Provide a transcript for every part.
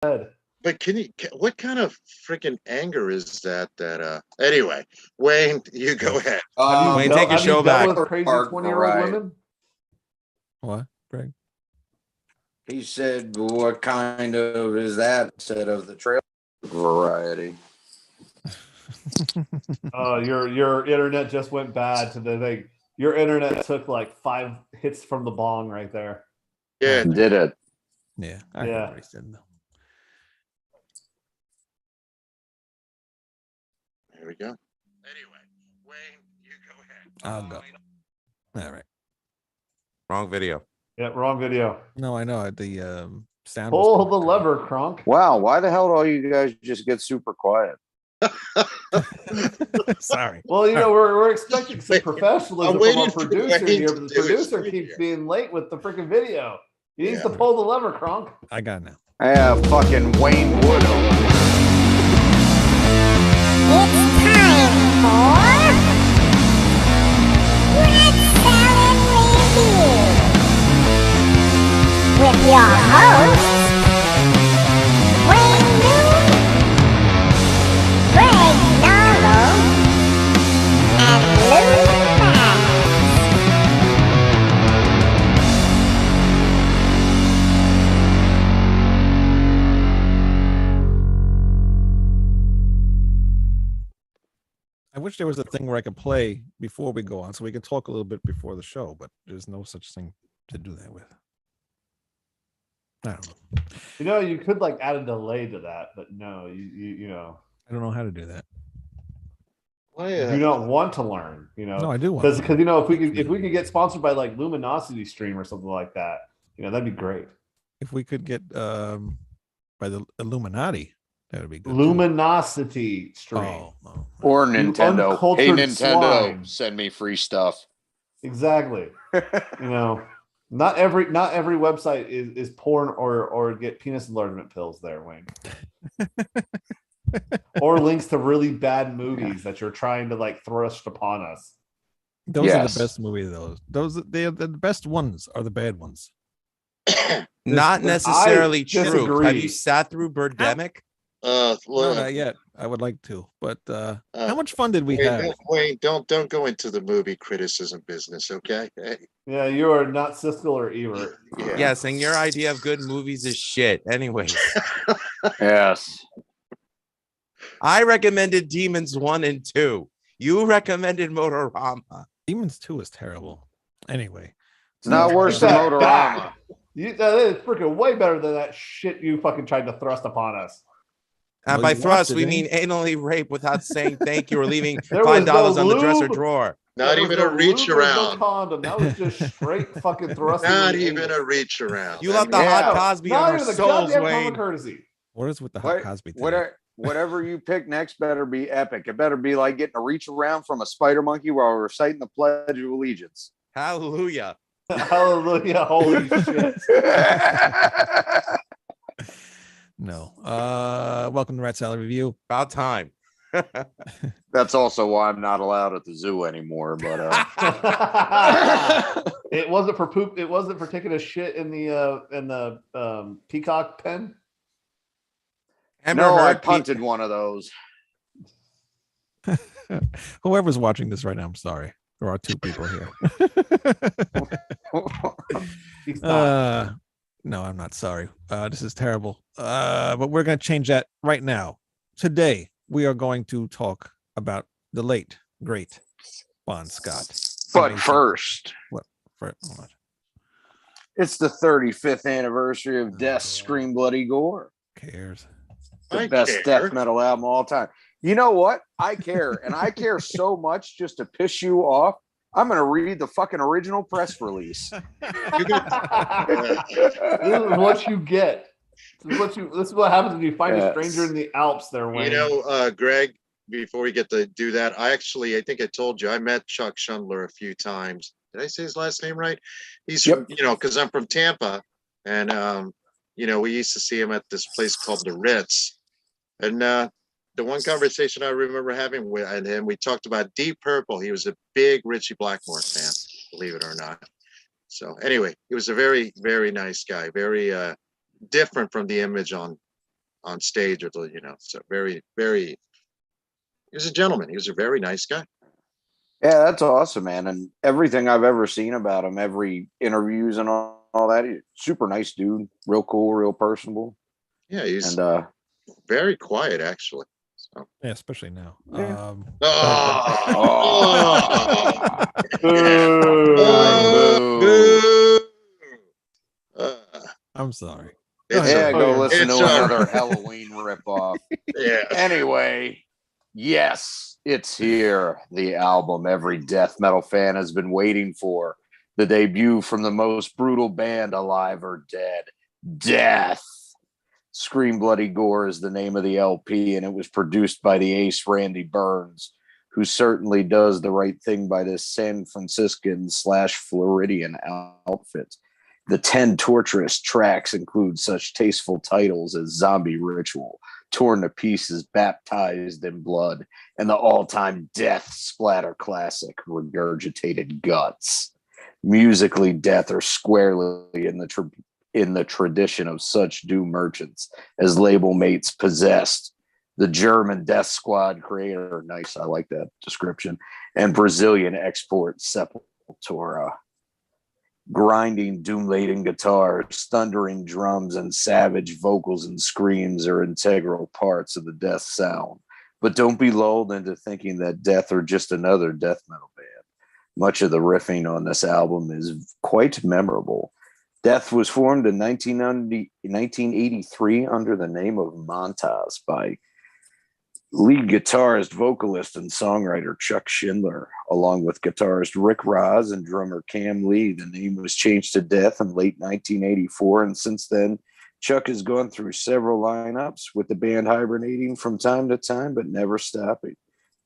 head. But what kind of freaking anger is that? Anyway, Wayne, you go ahead. Wayne, take your show back. With crazy 20-year-old women? What, Greg? He said, "What kind of is that?" Instead of the trail variety. Oh, your internet just went bad to the thing. Your internet took like 5 hits from the bong right there. Yeah, Did it? Yeah, I heard what he said. There we go. Anyway, Wayne, you go ahead. I'll go. All right. Wrong video. Yeah, wrong video. No, I know the sound. Pull the lever, Kronk. Wow, why the hell do all you guys just get super quiet? Sorry. Well, we're expecting some professionalism from our producer Wayne here, but the producer keeps being late with the freaking video. He needs to pull the lever, Kronk. I got it now. I have fucking Wayne Wood over here. It's time for Red Salad Review with your hosts, Wayne Moon, Greg Narlo, and Lou Max. I wish there was a thing where I could play before we go on, so we could talk a little bit before the show, but there's no such thing to do that with. I don't know. You could like add a delay to that, but no, you know. I don't know how to do that. You don't want to learn, No, I do want because if we could get sponsored by like Luminosity Stream or something like that, that'd be great. If we could get by the Illuminati, that would be good. Luminosity Stream. Oh. Or Nintendo. Hey, uncultured Nintendo, swine. send me free stuff. Exactly. Not every website is porn or get penis enlargement pills there, Wayne. Or links to really bad movies that you're trying to like thrust upon us. Those are the best movies. They're the best ones are the bad ones. Not necessarily true. disagree. Have you sat through Birdemic? No, not yet. I would like to, but how much fun did we have? Wayne, don't go into the movie criticism business, okay? Hey. Yeah, you are not Siskel or Ebert. Yeah. Yes, and your idea of good movies is shit. Anyways, Yes. I recommended Demons 1 and 2. You recommended Motorama. Demons 2 is terrible. Anyway, It's not worse than Motorama. That is freaking way better than that shit you fucking tried to thrust upon us. And Well, by you thrust, watched it, we didn't mean anally rape without saying thank you or leaving There was $5 no on the dresser lube. drawer. Not There even was a no reach lube, there was no around. condom. That was just straight fucking thrusting. Not in the even anus. a reach around. You left the Yeah. hot Cosby Not on our even the souls, goddamn Wayne. common courtesy. what is with the hot Cosby thing? Whatever you pick next better be epic. It better be like getting a reach around from a spider monkey while we're reciting the Pledge of Allegiance. Hallelujah. Hallelujah! Holy shit! No. Welcome to Rat Salad Review. About time. That's also why I'm not allowed at the zoo anymore. But It wasn't for poop. It wasn't for taking a shit in the peacock pen. Amber no, I Heard punted one of those. Whoever's watching this right now, I'm sorry. There are 2 people here. He's not. No, I'm not sorry. This is terrible. But we're going to change that right now. Today, we are going to talk about the late, great Bon Scott. But Amazing. first, What? it's the 35th anniversary of Death Scream Bloody Gore. Cares? The I best care. death metal album of all time. You know what? I care. And I care so much just to piss you off. I'm going to read the fucking original press release. This is what you get. This is what happens when you find a stranger in the Alps. There, Wayne. Greg, before we get to do that, I think I told you I met Chuck Schundler a few times. Did I say his last name right? He's from, because I'm from Tampa, and we used to see him at this place called the Ritz. And the one conversation I remember having with him, we talked about Deep Purple. He was a big Ritchie Blackmore fan, believe it or not. So anyway, he was a very, very nice guy, very different from the image on on stage with, so very, very, he was a gentleman. He was a very nice guy. Yeah, that's awesome, man. And everything I've ever seen about him, every interviews and all that, he's super nice dude, real cool, real personable. Yeah, he's And very quiet, actually. So. Yeah, especially now. Yeah. Boo. I'm sorry. It's yeah, a- go listen it's to all another right. Halloween ripoff. Yeah. Anyway, yes, it's here. The album every death metal fan has been waiting for. The debut from the most brutal band alive or dead, Death. Scream Bloody Gore is the name of the LP, and it was produced by the ace Randy Burns, who certainly does the right thing by this San Franciscan / Floridian outfit. The 10 torturous tracks include such tasteful titles as Zombie Ritual, Torn to Pieces, Baptized in Blood, and the all-time death splatter classic, Regurgitated Guts. Musically, Death are squarely in the tradition of such doom merchants as label mates Possessed, the German Death Squad creator, nice, I like that description, and Brazilian export Sepultura. Grinding, doom-laden guitars, thundering drums, and savage vocals and screams are integral parts of the Death sound. But don't be lulled into thinking that Death are just another death metal band. Much of the riffing on this album is quite memorable. Death was formed in 1983 under the name of Montas by lead guitarist, vocalist, and songwriter Chuck Schindler, along with guitarist Rick Ross and drummer Cam Lee. The name was changed to Death in late 1984, and since then, Chuck has gone through several lineups, with the band hibernating from time to time, but never stopping.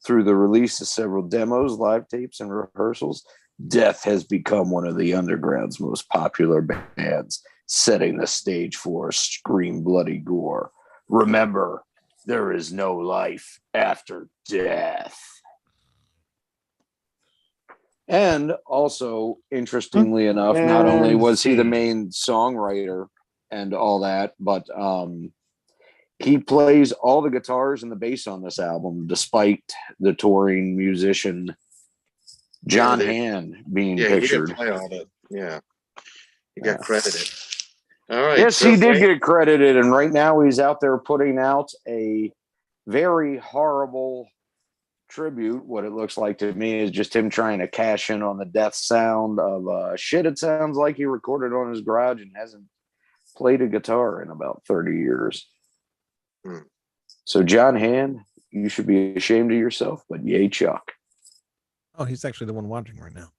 Through the release of several demos, live tapes, and rehearsals, Death has become one of the underground's most popular bands, setting the stage for Scream Bloody Gore. Remember, there is no life after death. And also, interestingly enough, not only was he the main songwriter and all that, but he plays all the guitars and the bass on this album, despite the touring musician John Hand being pictured. He did play all that. Yeah, he got credited. All right. Yes, so he did get credited, and right now he's out there putting out a very horrible tribute. What it looks like to me is just him trying to cash in on the Death sound of shit. It sounds like he recorded on his garage and hasn't played a guitar in about 30 years. So, John Hand, you should be ashamed of yourself, but yay, Chuck. Oh, he's actually the one watching right now.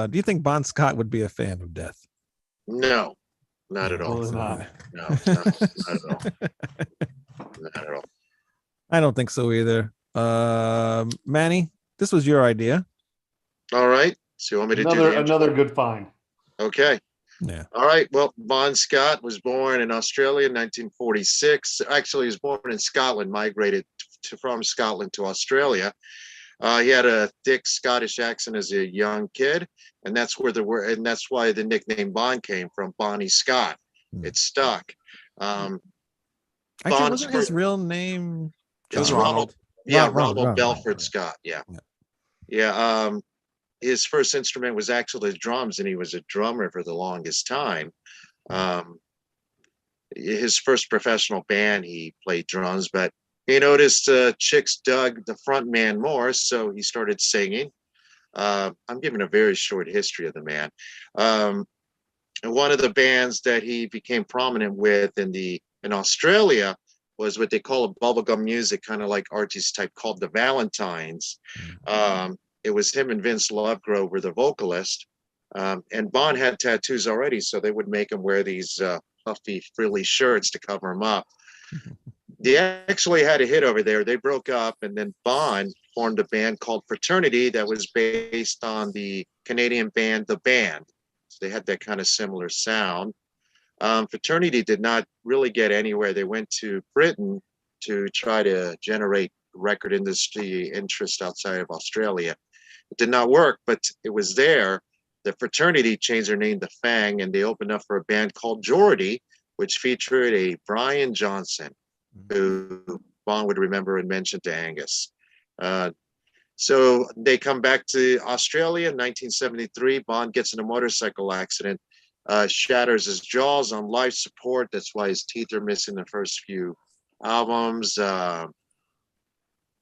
Do you think Bon Scott would be a fan of Death? No, not at all. Probably not. No, not at all. Not at all. I don't think so either. Manny, this was your idea. All right. So you want me to do Another good find. Okay. Yeah. All right. Well, Bon Scott was born in Australia in 1946. Actually, he was born in Scotland, migrated from Scotland to Australia. He had a thick Scottish accent as a young kid, and that's where that's why the nickname Bon came from, Bonnie Scott. It stuck. Actually, Bon's wasn't his real name? It's Ronald. Ronald Belford Scott. Yeah. His first instrument was actually drums, and he was a drummer for the longest time. His first professional band, he played drums, but he noticed chicks dug the front man more, so he started singing. I'm giving a very short history of the man. And one of the bands that he became prominent with in Australia was what they call a bubblegum music, kind of like Archie's type, called the Valentines. It was him and Vince Lovegrove were the vocalist. And Bon had tattoos already, so they would make him wear these puffy, frilly shirts to cover him up. They actually had a hit over there. They broke up, and then Bon formed a band called Fraternity that was based on the Canadian band The Band. So they had that kind of similar sound. Fraternity did not really get anywhere. They went to Britain to try to generate record industry interest outside of Australia. It did not work, but it was there. The Fraternity changed their name to Fang, and they opened up for a band called Geordie, which featured a Brian Johnson, who Bond would remember and mention to Angus. So they come back to Australia in 1973. Bond gets in a motorcycle accident, shatters his jaws on life support. That's why his teeth are missing the first few albums.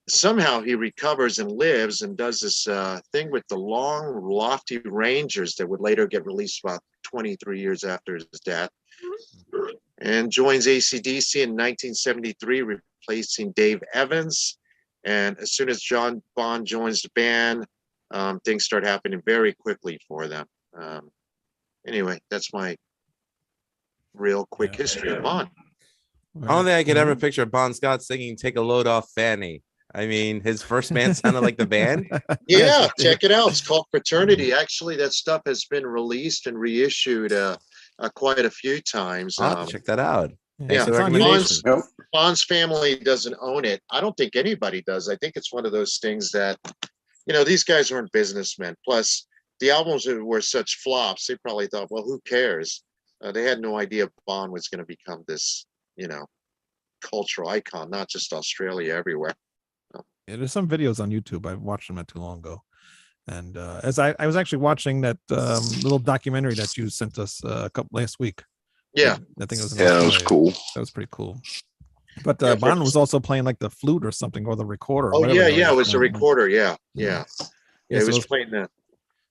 Somehow he recovers and lives and does this thing with the long, lofty Rangers that would later get released about 23 years after his death, and joins AC/DC in 1973, replacing Dave Evans. And as soon as John Bond joins the band, things start happening very quickly for them. Anyway, that's my real quick history of Bond. I don't think I could ever picture Bon Scott singing "Take a Load Off Fanny." I mean, his first band sounded like the band. Yeah, check it out. It's called Fraternity. Actually, that stuff has been released and reissued quite a few times. I'll have to check that out. Yeah, Thanks for the recommendation. Bond's family doesn't own it. I don't think anybody does. I think it's one of those things that, these guys aren't businessmen. Plus, the albums were such flops. They probably thought, well, who cares? They had no idea Bond was going to become this, cultural icon, not just Australia, everywhere. Yeah, there's some videos on YouTube. I watched them not too long ago. And as I was actually watching that little documentary that you sent us last week. Yeah. I think it was. Yeah, that was cool. That was pretty cool. But Bond was also playing like the flute or something, or the recorder. Oh, yeah. It was a recorder. Yeah. He so was playing that.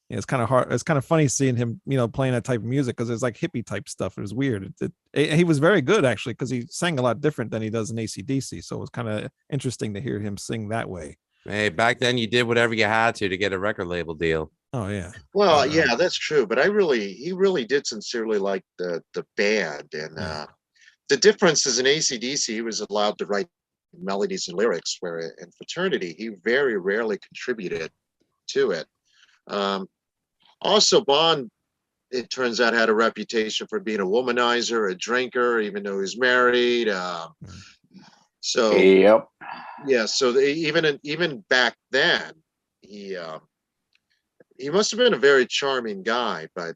Yeah, it's kind of hard. It's kind of funny seeing him, playing that type of music because it's like hippie type stuff. It was weird. He was very good actually because he sang a lot different than he does in AC/DC. So it was kind of interesting to hear him sing that way. Hey, back then you did whatever you had to get a record label deal. Oh yeah. Well, yeah, that's true. But he really did sincerely like the band, and the difference is in AC/DC he was allowed to write melodies and lyrics, where in Fraternity he very rarely contributed to it. Also, Bond, it turns out, had a reputation for being a womanizer, a drinker, even though he was married. So Yep. yeah, so even back then, he must have been a very charming guy, but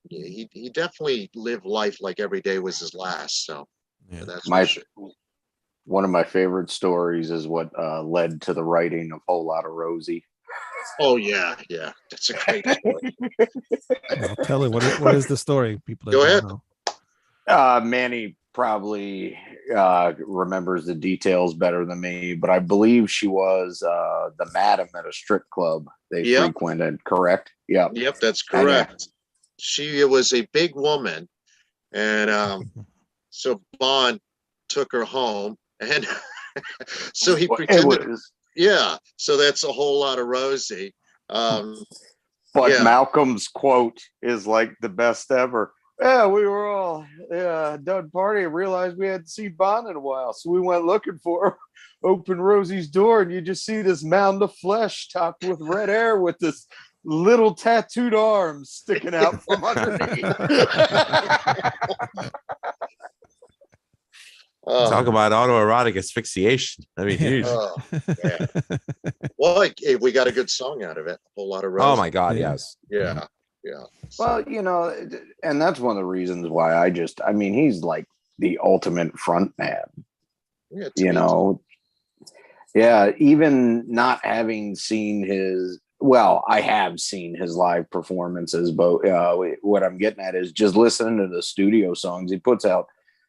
he definitely lived life like every day was his last. So that's one of my favorite stories is what led to the writing of Whole Lotta Rosie. Oh yeah, that's a great story. I'll tell you what is the story, people. Go ahead. Manny probably remembers the details better than me, but I believe she was the madam at a strip club they frequented. Correct? Yeah. Yep, that's correct. She was a big woman, and so Bond took her home, and so he pretended. Yeah, so that's a Whole Lotta Rosie. But Malcolm's quote is like the best ever. Yeah, we were all done party and realized we hadn't seen Bond in a while, so we went looking for her. Open Rosie's door, and you just see this mound of flesh topped with red hair with this little tattooed arms sticking out from underneath. Talk about autoerotic asphyxiation. I mean, huge. Yeah. Well, we got a good song out of it. A Whole Lotta Rosie. Oh my God, yes. Yeah. Well, and that's one of the reasons why he's like the ultimate front man. Yeah, even not having seen I have seen his live performances, but what I'm getting at is just listening to the studio songs. He puts out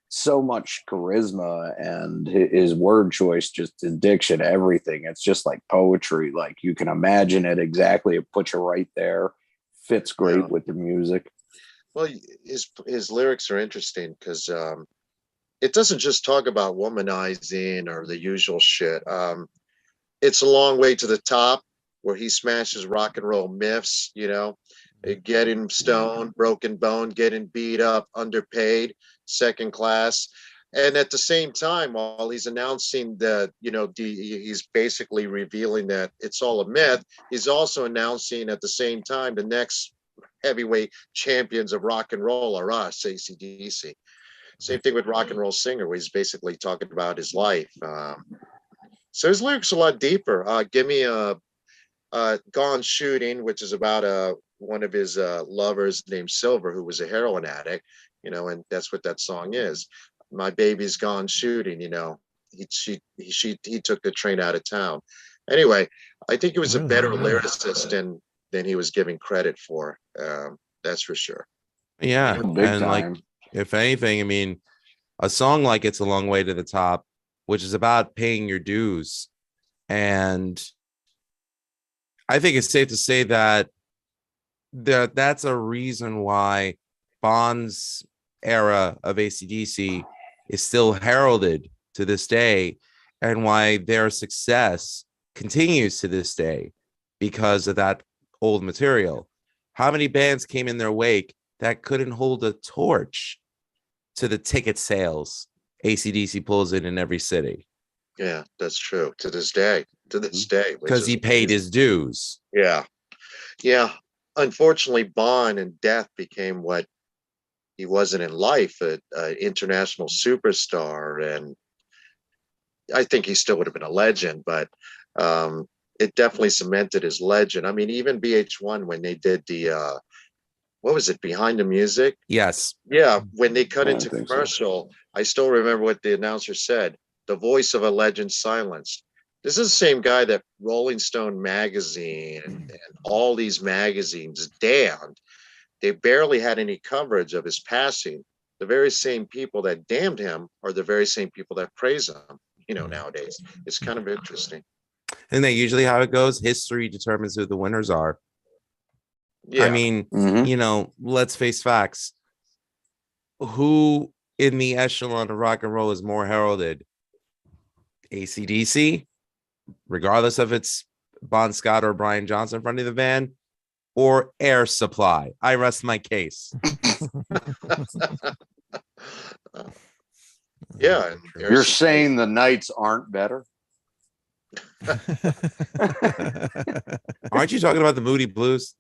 so much charisma, and his word choice, just his diction, everything. It's just like poetry. Like you can imagine it exactly. It puts you right there. Fits great with the music. Well, his lyrics are interesting because it doesn't just talk about womanizing or the usual shit. It's a long way to the top, where he smashes rock and roll myths, getting stoned, broken bone, getting beat up, underpaid, second class. And at the same time, while he's announcing that, he's basically revealing that it's all a myth, he's also announcing at the same time the next heavyweight champions of rock and roll are us, AC/DC. Same thing with Rock and Roll Singer, where he's basically talking about his life. So his lyrics are a lot deeper. Give me a Gone Shooting, which is about one of his lovers named Silver, who was a heroin addict. and that's what that song is. My baby's gone shooting, he took the train out of town. Anyway, I think he was a better lyricist than he was giving credit for. That's for sure. Yeah. Big And time. like, if anything, I mean, a song like It's a Long Way to the Top, which is about paying your dues. And I think it's safe to say that that's a reason why Bond's era of AC/DC is still heralded to this day, and why their success continues to this day because of that old material. How many bands came in their wake that couldn't hold a torch to the ticket sales AC/DC pulls in every city? Yeah, that's true. To this day, Because he paid his dues. Yeah. Unfortunately, Bond in death became what he wasn't in life, an international superstar. And I think he still would have been a legend, but it definitely cemented his legend. I mean, even VH1, when they did the, what was it, Behind the Music? Yes. Yeah, when they cut Yeah, into I think so. commercial, I still remember what the announcer said: "The voice of a legend silenced." This is the same guy that Rolling Stone magazine and all these magazines damned. They barely had any coverage of his passing. The very same people that damned him are the very same people that praise him, nowadays. It's kind of interesting. And that usually how it goes. History determines who the winners are. Yeah. I mean, Mhm. let's face facts. Who in the echelon of rock and roll is more heralded? AC/DC, regardless of it's Bon Scott or Brian Johnson running the band, or Air Supply? I rest my case. Yeah. You're saying the Knights aren't better? Aren't you talking about the Moody Blues?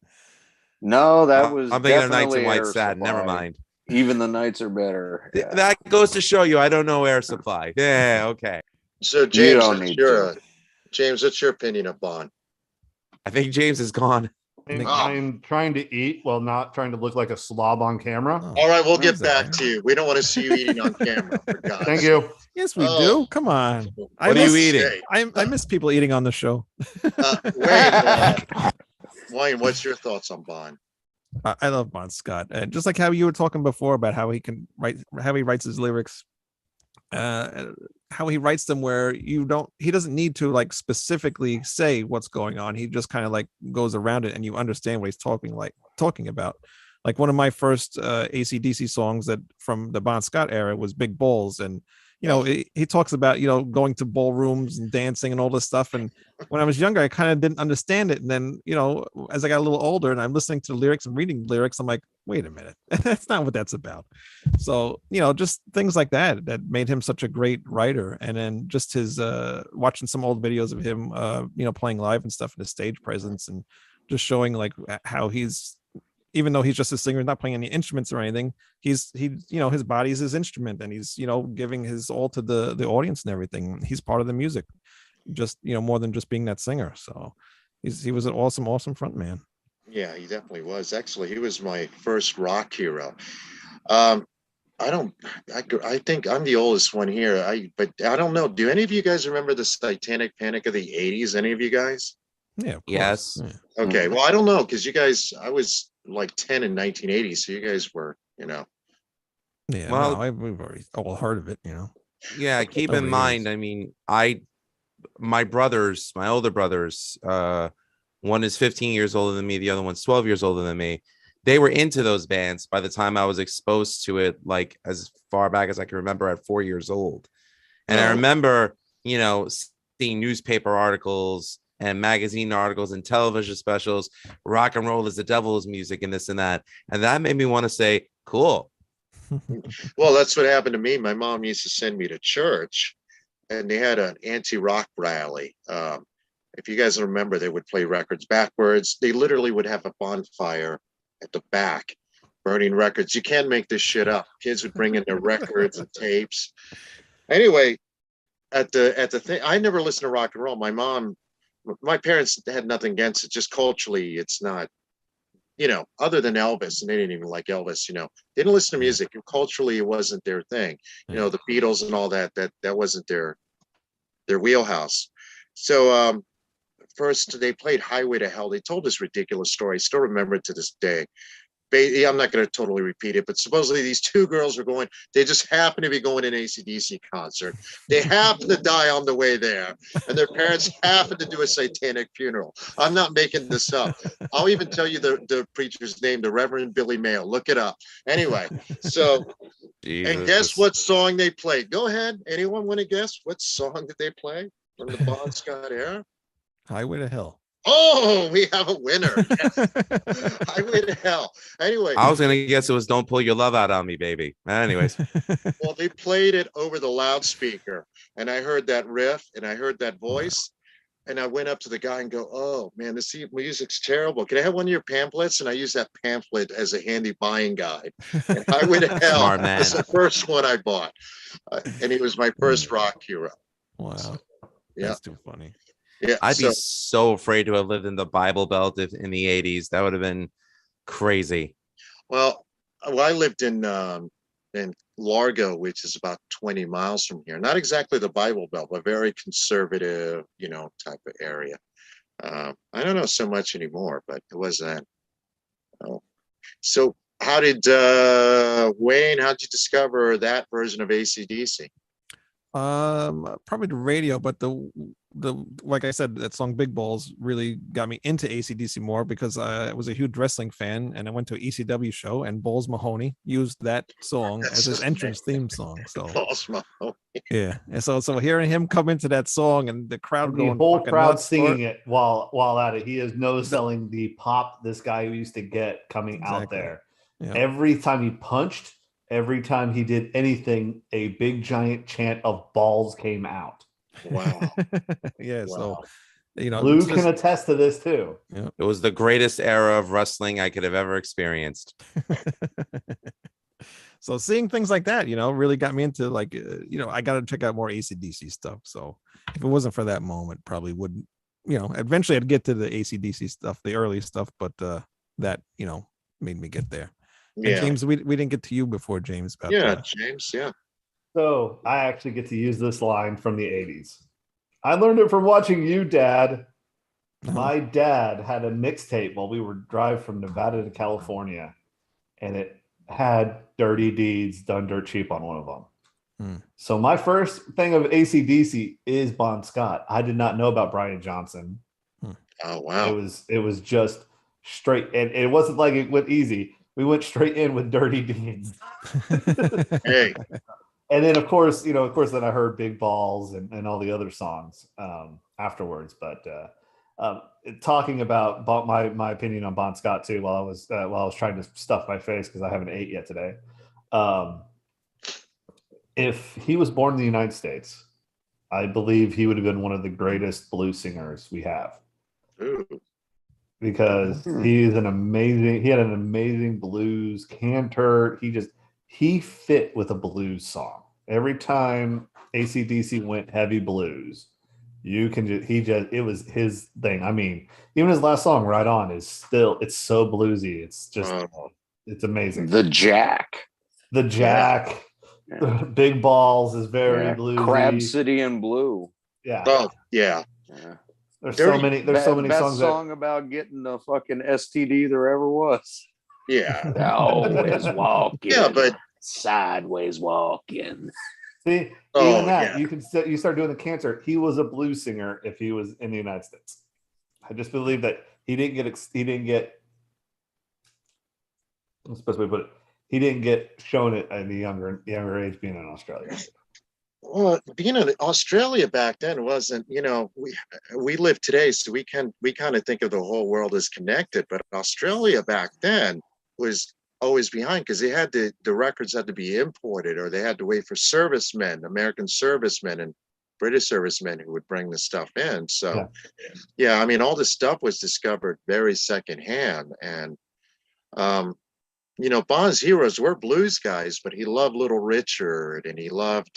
No, that was I'm thinking of Knights definitely in White Air Satin. Never Supply. mind. Even the Knights are better. Yeah. That goes to show you I don't know Air Supply. Yeah, okay. So James, don't need to. James, what's your opinion of Bond? I think James is gone. I'm trying to eat while not trying to look like a slob on camera. Oh, All right, we'll what get is that, back man? to you. We don't want to see you eating on camera. For God's Thank sake. you. Yes, we Oh. do. Come on. What are you eating? I miss people eating on the show. Wayne, what's your thoughts on Bond? I love Bon Scott, and just like how you were talking before about how he can write, how he writes his lyrics, how he writes them where he doesn't need to like specifically say what's going on. He just kind of like goes around it, and you understand what he's talking about. Like one of my first AC/DC songs that from the Bon Scott era was Big Balls, and he talks about going to ballrooms and dancing and all this stuff. And when I was younger, I kind of didn't understand it. And then as I got a little older and I'm listening to the lyrics and reading lyrics, I'm like, wait a minute, that's not what that's about. So just things like that made him such a great writer. And then just his watching some old videos of him playing live and stuff, in his stage presence, and just showing like how he's, even though he's just a singer, not playing any instruments or anything, his body is his instrument, and he's giving his all to the audience and everything. He's part of the music, just more than just being that singer. So he was an awesome front man. Yeah, he definitely was. Actually, he was my first rock hero. I think I'm the oldest one here. But I don't know. Do any of you guys remember the Satanic Panic of the 80s? Any of you guys? Yeah. Of course. Yes. Yeah. Okay. Well, I don't know, because you guys, I was like 10 in 1980, so you guys were, Yeah. Well, no, we've already all heard of it. Yeah, keep Over in the mind, years. I mean, my older brothers, one is 15 years older than me, the other one's 12 years older than me. They were into those bands by the time I was exposed to it, like as far back as I can remember, at 4 years old. And I Oh. remember, seeing newspaper articles and magazine articles and television specials, rock and roll is the devil's music and this and that. And that made me want to say, cool. Well, that's what happened to me. My mom used to send me to church, and they had an anti-rock rally. If you guys remember, they would play records backwards. They literally would have a bonfire at the back, burning records. You can't make this shit up. Kids would bring in their records and tapes. Anyway, at the thing, I never listened to rock and roll. My parents had nothing against it. Just culturally, it's not you know, other than Elvis, and they didn't even like Elvis, you know, they didn't listen to music. Culturally, it wasn't their thing. You know, the Beatles and all that, that wasn't their wheelhouse. So first they played Highway to Hell. They told this ridiculous story. I still remember it to this day. I'm not going to totally repeat it, but supposedly these two girls were going, they just happened to be going to an AC/DC concert. They happened to die on the way there, and their parents happened to do a satanic funeral. I'm not making this up. I'll even tell you the preacher's name, the Reverend Billy Mayo. Look it up. Anyway, so, and guess what song they played? Go ahead. Anyone want to guess what song did they play from the Bon Scott era? Highway to Hell. Oh, we have a winner. Yes. Highway to Hell. Anyway. I was going to guess it was Don't Pull Your Love Out on Me, baby. Anyways. Well, they played it over the loudspeaker, and I heard that riff, and I heard that voice, and I went up to the guy and go, oh, man, this music's terrible. Can I have one of your pamphlets? And I used that pamphlet as a handy buying guide. And Highway to Hell was the first one I bought, and it was my first rock hero. Wow. So, that's too funny. Yeah, I'd be so afraid to have lived in the Bible Belt in the 80s. That would have been crazy. Well, I lived in Largo, which is about 20 miles from here. Not exactly the Bible Belt, but very conservative, you know, type of area. I don't know so much anymore, but it was that. So how did Wayne, how'd you discover that version of AC/DC? Probably the radio, but the like I said, that song Big Balls really got me into AC/DC more because I was a huge wrestling fan, and I went to an ECW show, and Balls Mahoney used that song as his entrance theme song. So Balls Mahoney. Yeah, and so hearing him come into that song and the crowd the going, whole crowd nuts singing it while at it, he is no selling the pop this guy used to get coming out there. Yeah. Every time he punched, every time he did anything, a big giant chant of balls came out. Wow. Yeah. Wow. So, you know, Lou can attest to this too. Yeah. It was the greatest era of wrestling I could have ever experienced. So seeing things like that, you know, really got me into like, you know, I got to check out more AC/DC stuff. So if it wasn't for that moment, probably wouldn't, you know, eventually I'd get to the AC/DC stuff, the early stuff, but that, you know, made me get there. Yeah. And James, we didn't get to you before, James. About James. Yeah. So I actually get to use this line from the 80s. I learned it from watching you, Dad. My dad had a mixtape while we were driving from Nevada to California, and it had Dirty Deeds Done Dirt Cheap on one of them. So my first thing of AC/DC is Bon Scott. I did not know about Brian Johnson. Oh, wow. It was just straight, and it wasn't like it went easy. We went straight in with Dirty Deeds. Hey. And then, of course, then I heard Big Balls and all the other songs afterwards. But talking about my opinion on Bon Scott too, while I was trying to stuff my face because I haven't ate yet today. If he was born in the United States, I believe he would have been one of the greatest blues singers we have. Ooh. Because he had an amazing blues cantor. He fit with a blues song. Every time AC/DC went heavy blues, it was his thing. I mean, even his last song, Right On, it's so bluesy. It's just, it's amazing. The Jack. Yeah. Big Balls is very bluesy. Crab City in Blue. Yeah. Oh, yeah. There's so many songs. Best song about getting the fucking STD there ever was. Yeah. Always walking. Yeah, but sideways walking. See, even that you start doing the cancer. He was a blues singer if he was in the United States. I just believe that he didn't get. What's the best way to put it? He didn't get shown it at the younger age, being in Australia. Well, being in Australia back then wasn't, you know, we live today, so we kind of think of the whole world as connected, but Australia back then was always behind because they had the records had to be imported, or they had to wait for servicemen, American servicemen and British servicemen who would bring the stuff in. So yeah, I mean, all this stuff was discovered very secondhand. And you know, Bon's heroes were blues guys, but he loved Little Richard, and he loved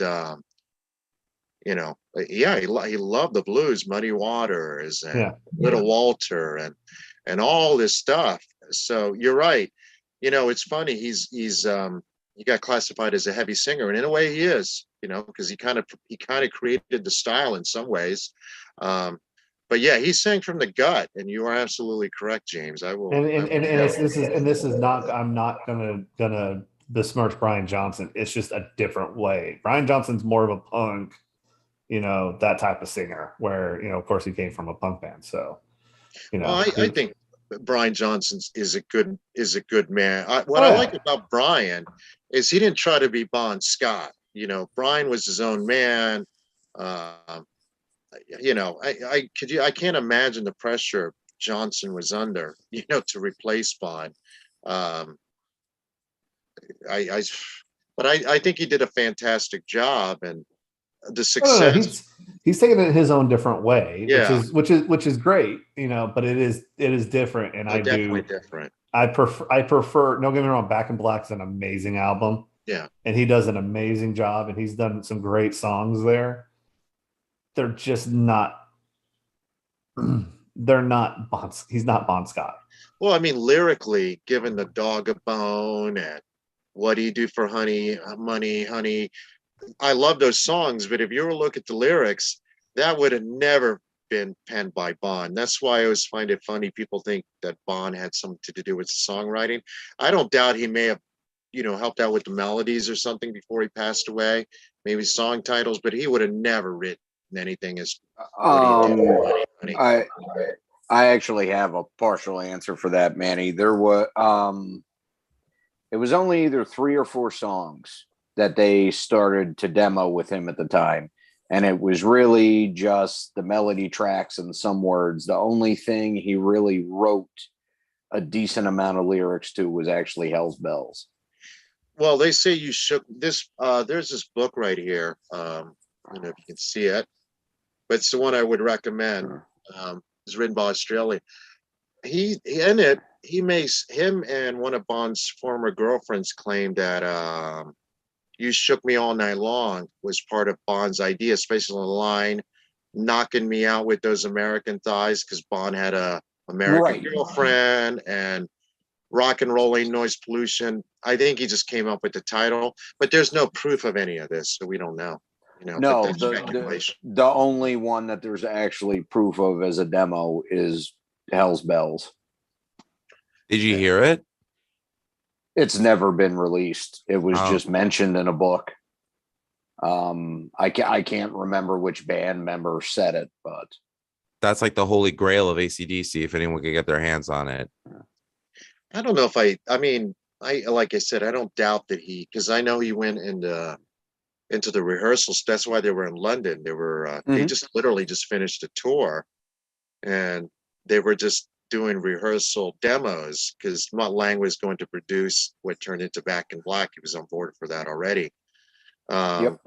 you know, he loved the blues, Muddy Waters and Little Walter, and all this stuff. So you're right. You know, it's funny. He got classified as a heavy singer, and in a way he is, you know, because he kind of created the style in some ways. But yeah, he sang from the gut, and you are absolutely correct, James. I will. This is not. I'm not gonna besmirch Brian Johnson. It's just a different way. Brian Johnson's more of a punk, you know, that type of singer. Where, you know, of course, he came from a punk band, so you know. Well, I think Brian Johnson is a good man. What I like about Brian is he didn't try to be Bon Scott. You know, Brian was his own man. You know, I can't imagine the pressure Johnson was under, you know, to replace Bon. I think he did a fantastic job, and the success. He's taking it his own different way, yeah. which is great, you know. But it is different, and Definitely different. I prefer. Don't get me wrong, Back in Black's an amazing album. Yeah, and he does an amazing job, and he's done some great songs there. They're just not. They're not Bon. He's not Bon Scott. Well, I mean, lyrically, given the dog a bone and what do you do for money, honey. I love those songs, but if you were to look at the lyrics, that would have never been penned by Bon. That's why I always find it funny. People think that Bon had something to do with songwriting. I don't doubt he may have, you know, helped out with the melodies or something before he passed away, maybe song titles, but he would have never written anything as honey. I actually have a partial answer for that, Manny. There was it was only either 3 or 4 songs that they started to demo with him at the time. And it was really just the melody tracks and some words. The only thing he really wrote a decent amount of lyrics to was actually Hell's Bells. Well, they say you shook this. There's this book right here. I don't know if you can see it, but it's the one I would recommend. It's written by Australia. He in it, him and one of Bon's former girlfriends claimed that You Shook Me All Night Long was part of Bon's idea, especially the line, knocking me out with those American thighs, because Bon had a American girlfriend, and rock and rolling noise pollution. I think he just came up with the title, but there's no proof of any of this, so we don't know. You know, no, the only one that there's actually proof of as a demo is Hell's Bells. Did you hear it? It's never been released. It was just mentioned in a book. I can't remember which band member said it, but that's like the holy grail of AC/DC if anyone could get their hands on it. I don't know if I mean, like I said, I don't doubt that because I know he went into the rehearsals. That's why they were in London. They were they just literally just finished a tour, and they were just doing rehearsal demos because Mutt Lange was going to produce what turned into Back in Black. He was on board for that already. But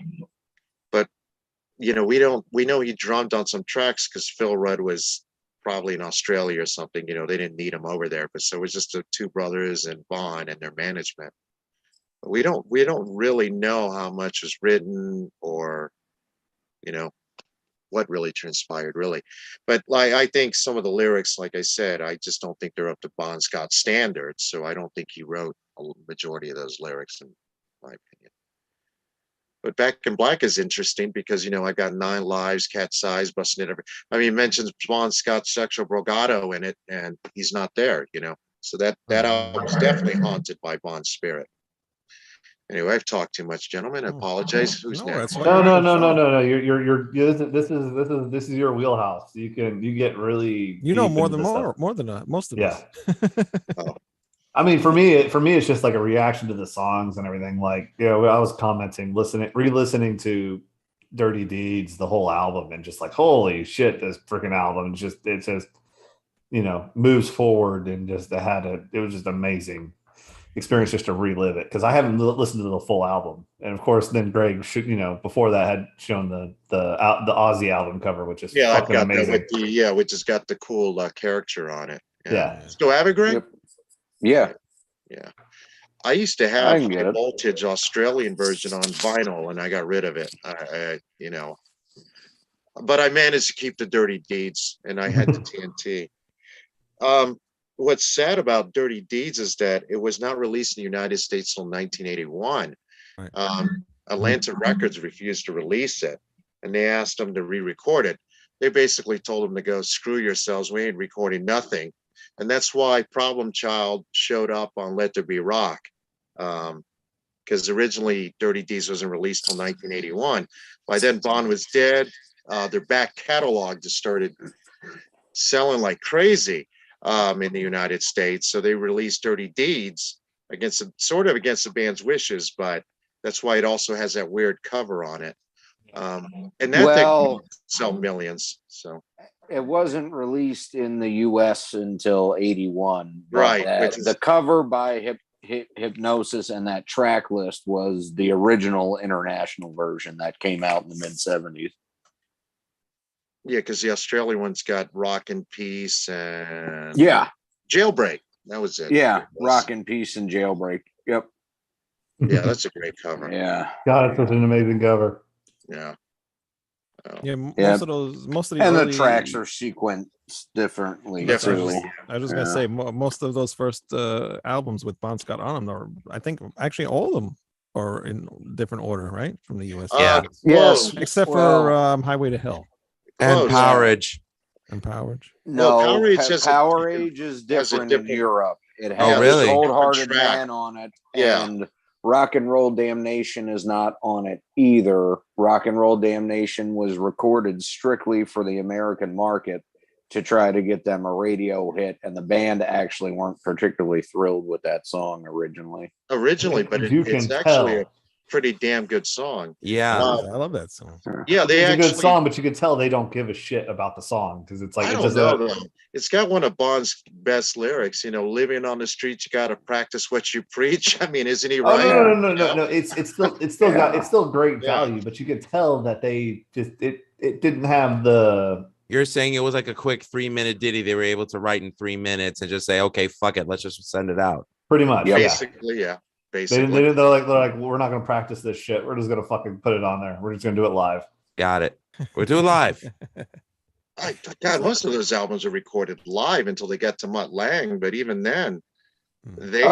you know, we know he drummed on some tracks because Phil Rudd was probably in Australia or something. You know, they didn't need him over there, but so it was just the 2 brothers and Bon and their management. But we don't really know how much was written or, you know, what really transpired really. But like, I think some of the lyrics, like I said, I just don't think they're up to Bon Scott standards. So I don't think he wrote a majority of those lyrics, in my opinion. But Back in Black is interesting because, you know, I got 9 Lives, Cat's Eyes, Busting It. I mean, he mentions Bon Scott's Sexual Bravado in it, and he's not there, you know. So that album was definitely haunted by Bon's spirit. Anyway, I've talked too much, gentlemen. I apologize. Who's next? No. You're this is your wheelhouse. You get really more than most of us. I mean, for me, it's just like a reaction to the songs and everything. Like, you know, I was commenting, re-listening to Dirty Deeds, the whole album, and just like, holy shit, this freaking album it just you know, moves forward, and just it was just amazing experience just to relive it, because I haven't listened to the full album. And of course, then Greg, you know, before that had shown the Ozzy album cover, which is fucking amazing. Which has got the cool caricature on it. Yeah. Still have it, Greg? Yep. Yeah. I used to have the Voltage Australian version on vinyl, and I got rid of it. You know, but I managed to keep the Dirty Deeds, and I had the TNT. what's sad about Dirty Deeds is that it was not released in the United States till 1981. Right. Atlantic Records refused to release it, and they asked them to re-record it. They basically told them to go screw yourselves. We ain't recording nothing. And that's why Problem Child showed up on Let There Be Rock. Because originally Dirty Deeds wasn't released till 1981. By then Bond was dead. Their back catalog just started selling like crazy in the United States. So they released Dirty Deeds against the band's wishes, but that's why it also has that weird cover on it. And that thing sell millions. So it wasn't released in the US until 81. Right. The cover by Hypnosis and that track list was the original international version that came out in the mid 70s. Yeah, because the Australian one's got Rock and Peace and Jailbreak. That was it. Yeah, Rock and Peace and Jailbreak. Yep. Yeah, that's a great cover. Yeah. God, it's such an amazing cover. Yeah. Yeah, most of these and early, the tracks are sequenced differently too. I was gonna say most of those first albums with Bon Scott on them, or I think actually all of them are in different order, right? From the US. Yes. Except for Highway to Hell. And Power Age. And Power Age. No, Power Age is different in Europe. It Oh, has really? Cold Hearted Man on it. Yeah. And Rock and Roll Damnation is not on it either. Rock and Roll Damnation was recorded strictly for the American market to try to get them a radio hit, and the band actually weren't particularly thrilled with that song originally. But it's actually a pretty damn good song. Yeah. I love that song. Yeah, It's a good song, but you could tell they don't give a shit about the song because it's like I don't know, though. It's got one of Bond's best lyrics. Living on the streets, you got to practice what you preach. I mean, isn't he right? No. It's still great value, but you could tell that they just it didn't have the. You're saying it was like a quick 3-minute ditty they were able to write in 3 minutes and just say, okay, fuck it, let's just send it out. Pretty much, basically, yeah. Basically, they're like, we're not gonna practice this shit. We're just gonna fucking put it on there. We're just gonna do it live. Got it. We'll do it live. God, most of those albums are recorded live until they get to Mutt Lange, but even then, they.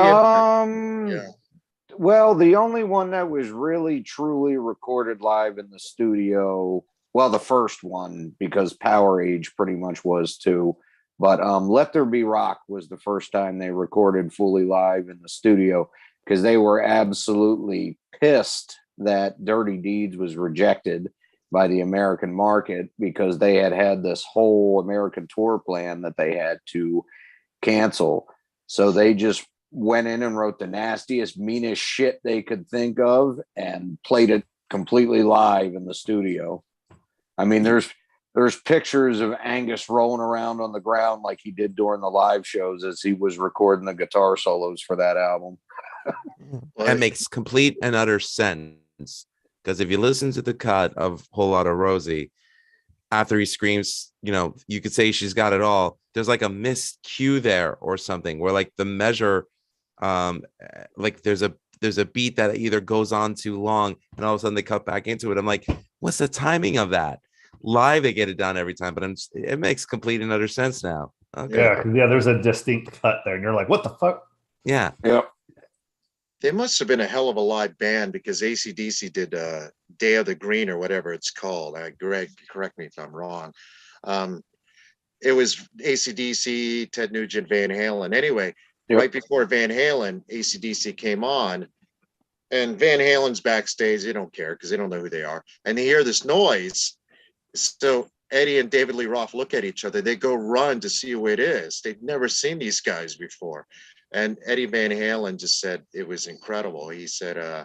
Well, the only one that was really truly recorded live in the studio, well, the first one, because Power Age pretty much was too. But Let There Be Rock was the first time they recorded fully live in the studio, because they were absolutely pissed that Dirty Deeds was rejected by the American market, because they had this whole American tour plan that they had to cancel. So they just went in and wrote the nastiest, meanest shit they could think of and played it completely live in the studio. I mean, there's pictures of Angus rolling around on the ground like he did during the live shows as he was recording the guitar solos for that album. That makes complete and utter sense, because if you listen to the cut of Whole Lotta Rosie, after he screams, you could say she's got it all, there's like a missed cue there or something where like the measure, like there's a beat that either goes on too long and all of a sudden they cut back into it. I'm like, what's the timing of that? Live they get it down every time, but it makes complete and utter sense now. Okay. Yeah, there's a distinct cut there and you're like, what the fuck? Yeah. They must have been a hell of a live band, because AC/DC did Day of the Green or whatever it's called. Greg, correct me if I'm wrong. It was AC/DC, Ted Nugent, Van Halen. Anyway, right before Van Halen, AC/DC came on, and Van Halen's backstage. They don't care because they don't know who they are. And they hear this noise. So Eddie and David Lee Roth look at each other. They go run to see who it is. They've never seen these guys before. And Eddie Van Halen just said it was incredible. He said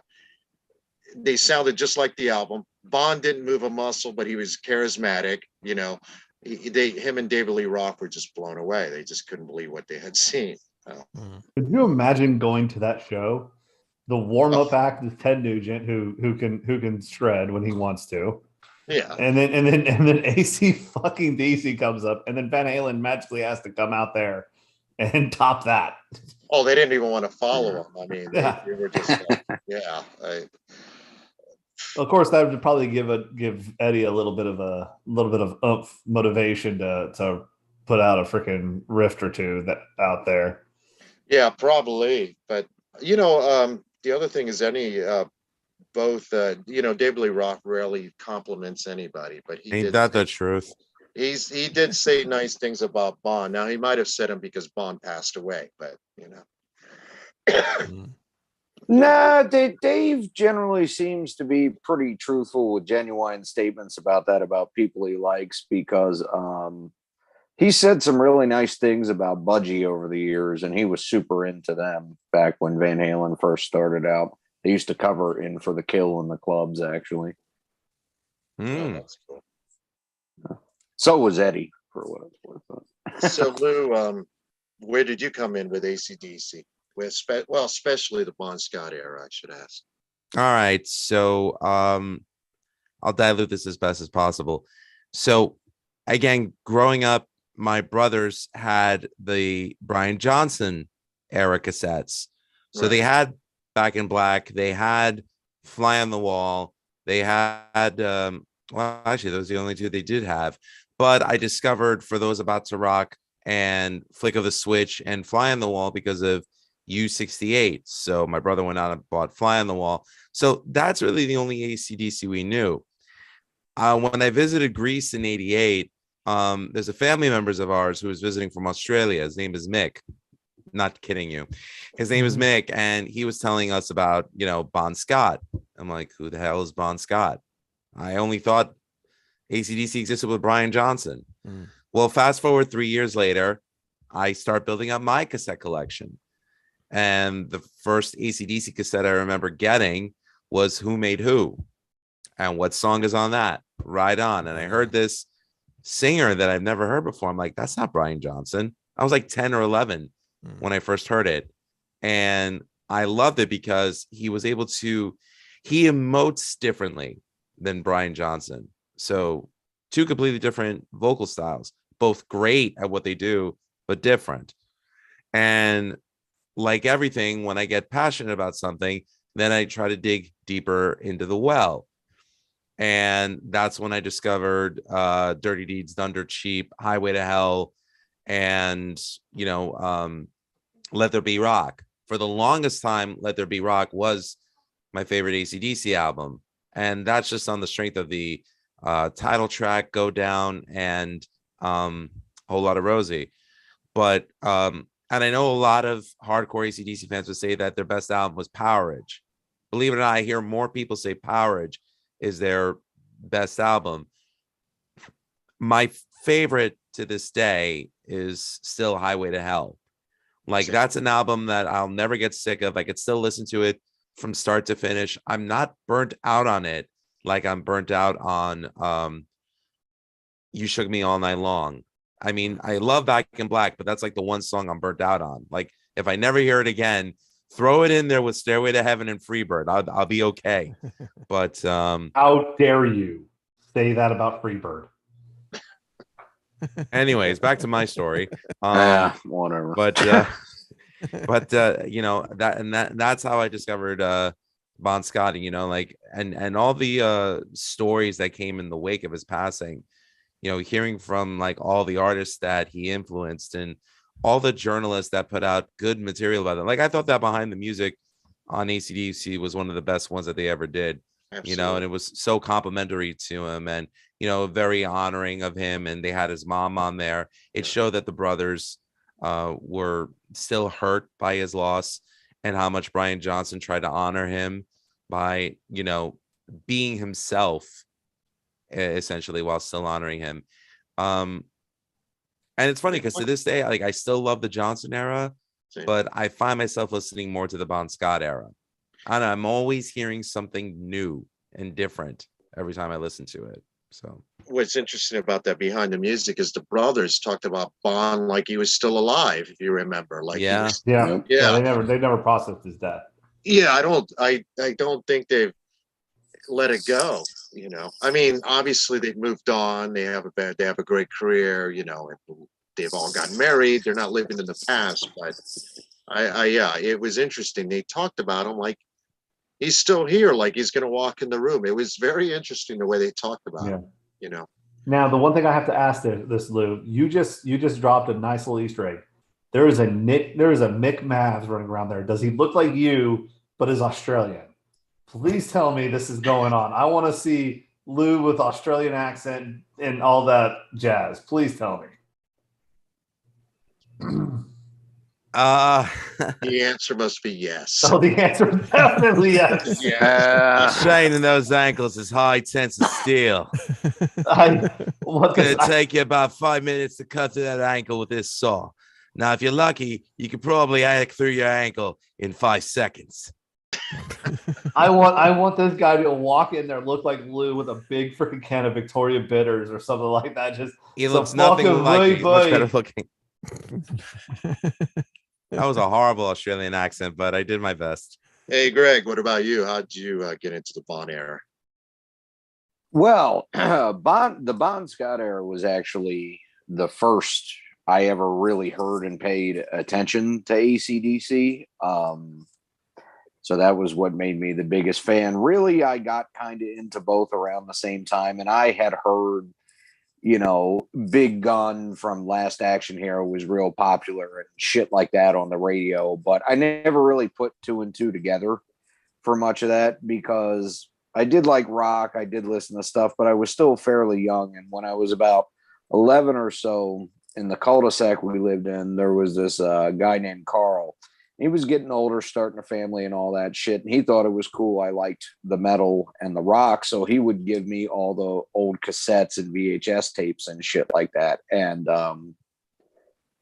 they sounded just like the album. Bond didn't move a muscle, but he was charismatic. Him and David Lee Roth were just blown away. They just couldn't believe what they had seen. Could you imagine going to that show? The warm-up act is Ted Nugent, who can shred when he wants to. Yeah. And then AC fucking DC comes up, and then Van Halen magically has to come out there and top that. Oh, they didn't even want to follow him. I mean, they were just Of course, that would probably give Eddie a little bit of oomph motivation to put out a freaking rift or two that out there. Yeah, probably. But the other thing is both David Lee Roth rarely compliments anybody, but Ain't that the truth? he did say nice things about Bond. Now he might have said them because Bond passed away, but Nah, Dave generally seems to be pretty truthful with genuine statements about that, about people he likes, because he said some really nice things about Budgie over the years, and he was super into them back when Van Halen first started out. They used to cover In for the Kill in the clubs, actually. Oh, that's cool. So was Eddie, for what it's worth. So Lou, where did you come in with AC/DC? Especially the Bon Scott era, I should ask. All right, so I'll dilute this as best as possible. So again, growing up, my brothers had the Brian Johnson era cassettes. So Right. they had Back in Black, they had Fly on the Wall, they had well, actually those are the only two they did have. But I discovered For Those About to Rock and Flick of the Switch and Fly on the Wall because of U68. So my brother went out and bought Fly on the Wall. So that's really the only AC/DC we knew. When I visited Greece in '88, there's a family members of ours who was visiting from Australia. His name is Mick. Not kidding you. His name is Mick, and he was telling us about, Bon Scott. I'm like, who the hell is Bon Scott? I only thought AC/DC existed with Brian Johnson. Well, fast forward 3 years later, I start building up my cassette collection. And the first AC/DC cassette I remember getting was Who Made Who? And what song is on that? Ride On. And I heard this singer that I've never heard before. I'm like, that's not Brian Johnson. I was like 10 or 11 when I first heard it. And I loved it because he emotes differently than Brian Johnson. So two completely different vocal styles, both great at what they do, but different. And like everything, when I get passionate about something, then I try to dig deeper into the well. And that's when I discovered Dirty Deeds Done Dirt Cheap, Highway to Hell, and Let There Be Rock. For the longest time, Let There Be Rock was my favorite AC/DC album. And that's just on the strength of the title track, Go Down, and Whole Lotta Rosie. But and I know a lot of hardcore AC/DC fans would say that their best album was Powerage. Believe it or not, I hear more people say Powerage is their best album. My favorite to this day is still Highway to Hell. Like, that's an album that I'll never get sick of. I could still listen to it from start to finish. I'm not burnt out on it like I'm burnt out on You Shook Me All Night Long. I mean, I love Back in Black, but that's like the one song I'm burnt out on. Like, if I never hear it again, throw it in there with Stairway to Heaven and Freebird. I'll be okay. But how dare you say that about Freebird? Anyways, back to my story. Whatever. But that's how I discovered Bon Scott. And all the stories that came in the wake of his passing. Hearing from like all the artists that he influenced and all the journalists that put out good material about them. Like, I thought that Behind the Music on AC/DC was one of the best ones that they ever did. Absolutely. And it was so complimentary to him and, very honoring of him. And they had his mom on there. It showed that the brothers were still hurt by his loss and how much Brian Johnson tried to honor him by, being himself, essentially, while still honoring him. And it's funny because to this day, like, I still love the Johnson era, but I find myself listening more to the Bon Scott era. And I'm always hearing something new and different every time I listen to it. So what's interesting about that Behind the Music is the brothers talked about Bon like he was still alive, if you remember. Like, yeah, they never processed his death. Yeah, I don't think they've let it go. I mean, obviously they've moved on. They have a great career. And they've all gotten married. They're not living in the past. But it was interesting. They talked about him like he's still here, like he's going to walk in the room. It was very interesting the way they talked about him. Now, the one thing I have to ask this Lou, you just dropped a nice little Easter egg. There is a Mick Mavs running around there. Does he look like you, but is Australian? Please tell me this is going on. I want to see Lou with Australian accent and all that jazz. Please tell me. The answer must be yes. Oh, the answer is definitely yes. Yeah. Straightening those ankles is high tension steel. What It's gonna take you about 5 minutes to cut through that ankle with this saw. Now, if you're lucky, you could probably hack through your ankle in 5 seconds. I want this guy to walk in there, look like Lou with a big freaking can of Victoria Bitters or something like that. Just He looks nothing like you. He's much better looking. That was a horrible Australian accent, but I did my best. Hey, Greg, what about you? How'd you get into the Bon era? Well, the Bon Scott era was actually the first I ever really heard and paid attention to AC/DC. So that was what made me the biggest fan. Really, I got kind of into both around the same time, and I had heard, Big Gun from Last Action Hero was real popular and shit like that on the radio, but I never really put 2 and 2 together for much of that because I did like rock, I did listen to stuff, but I was still fairly young. And when I was about 11 or so, in the cul-de-sac we lived in, there was this guy named Carl. He was getting older, starting a family and all that shit. And he thought it was cool. I liked the metal and the rock. So he would give me all the old cassettes and VHS tapes and shit like that. And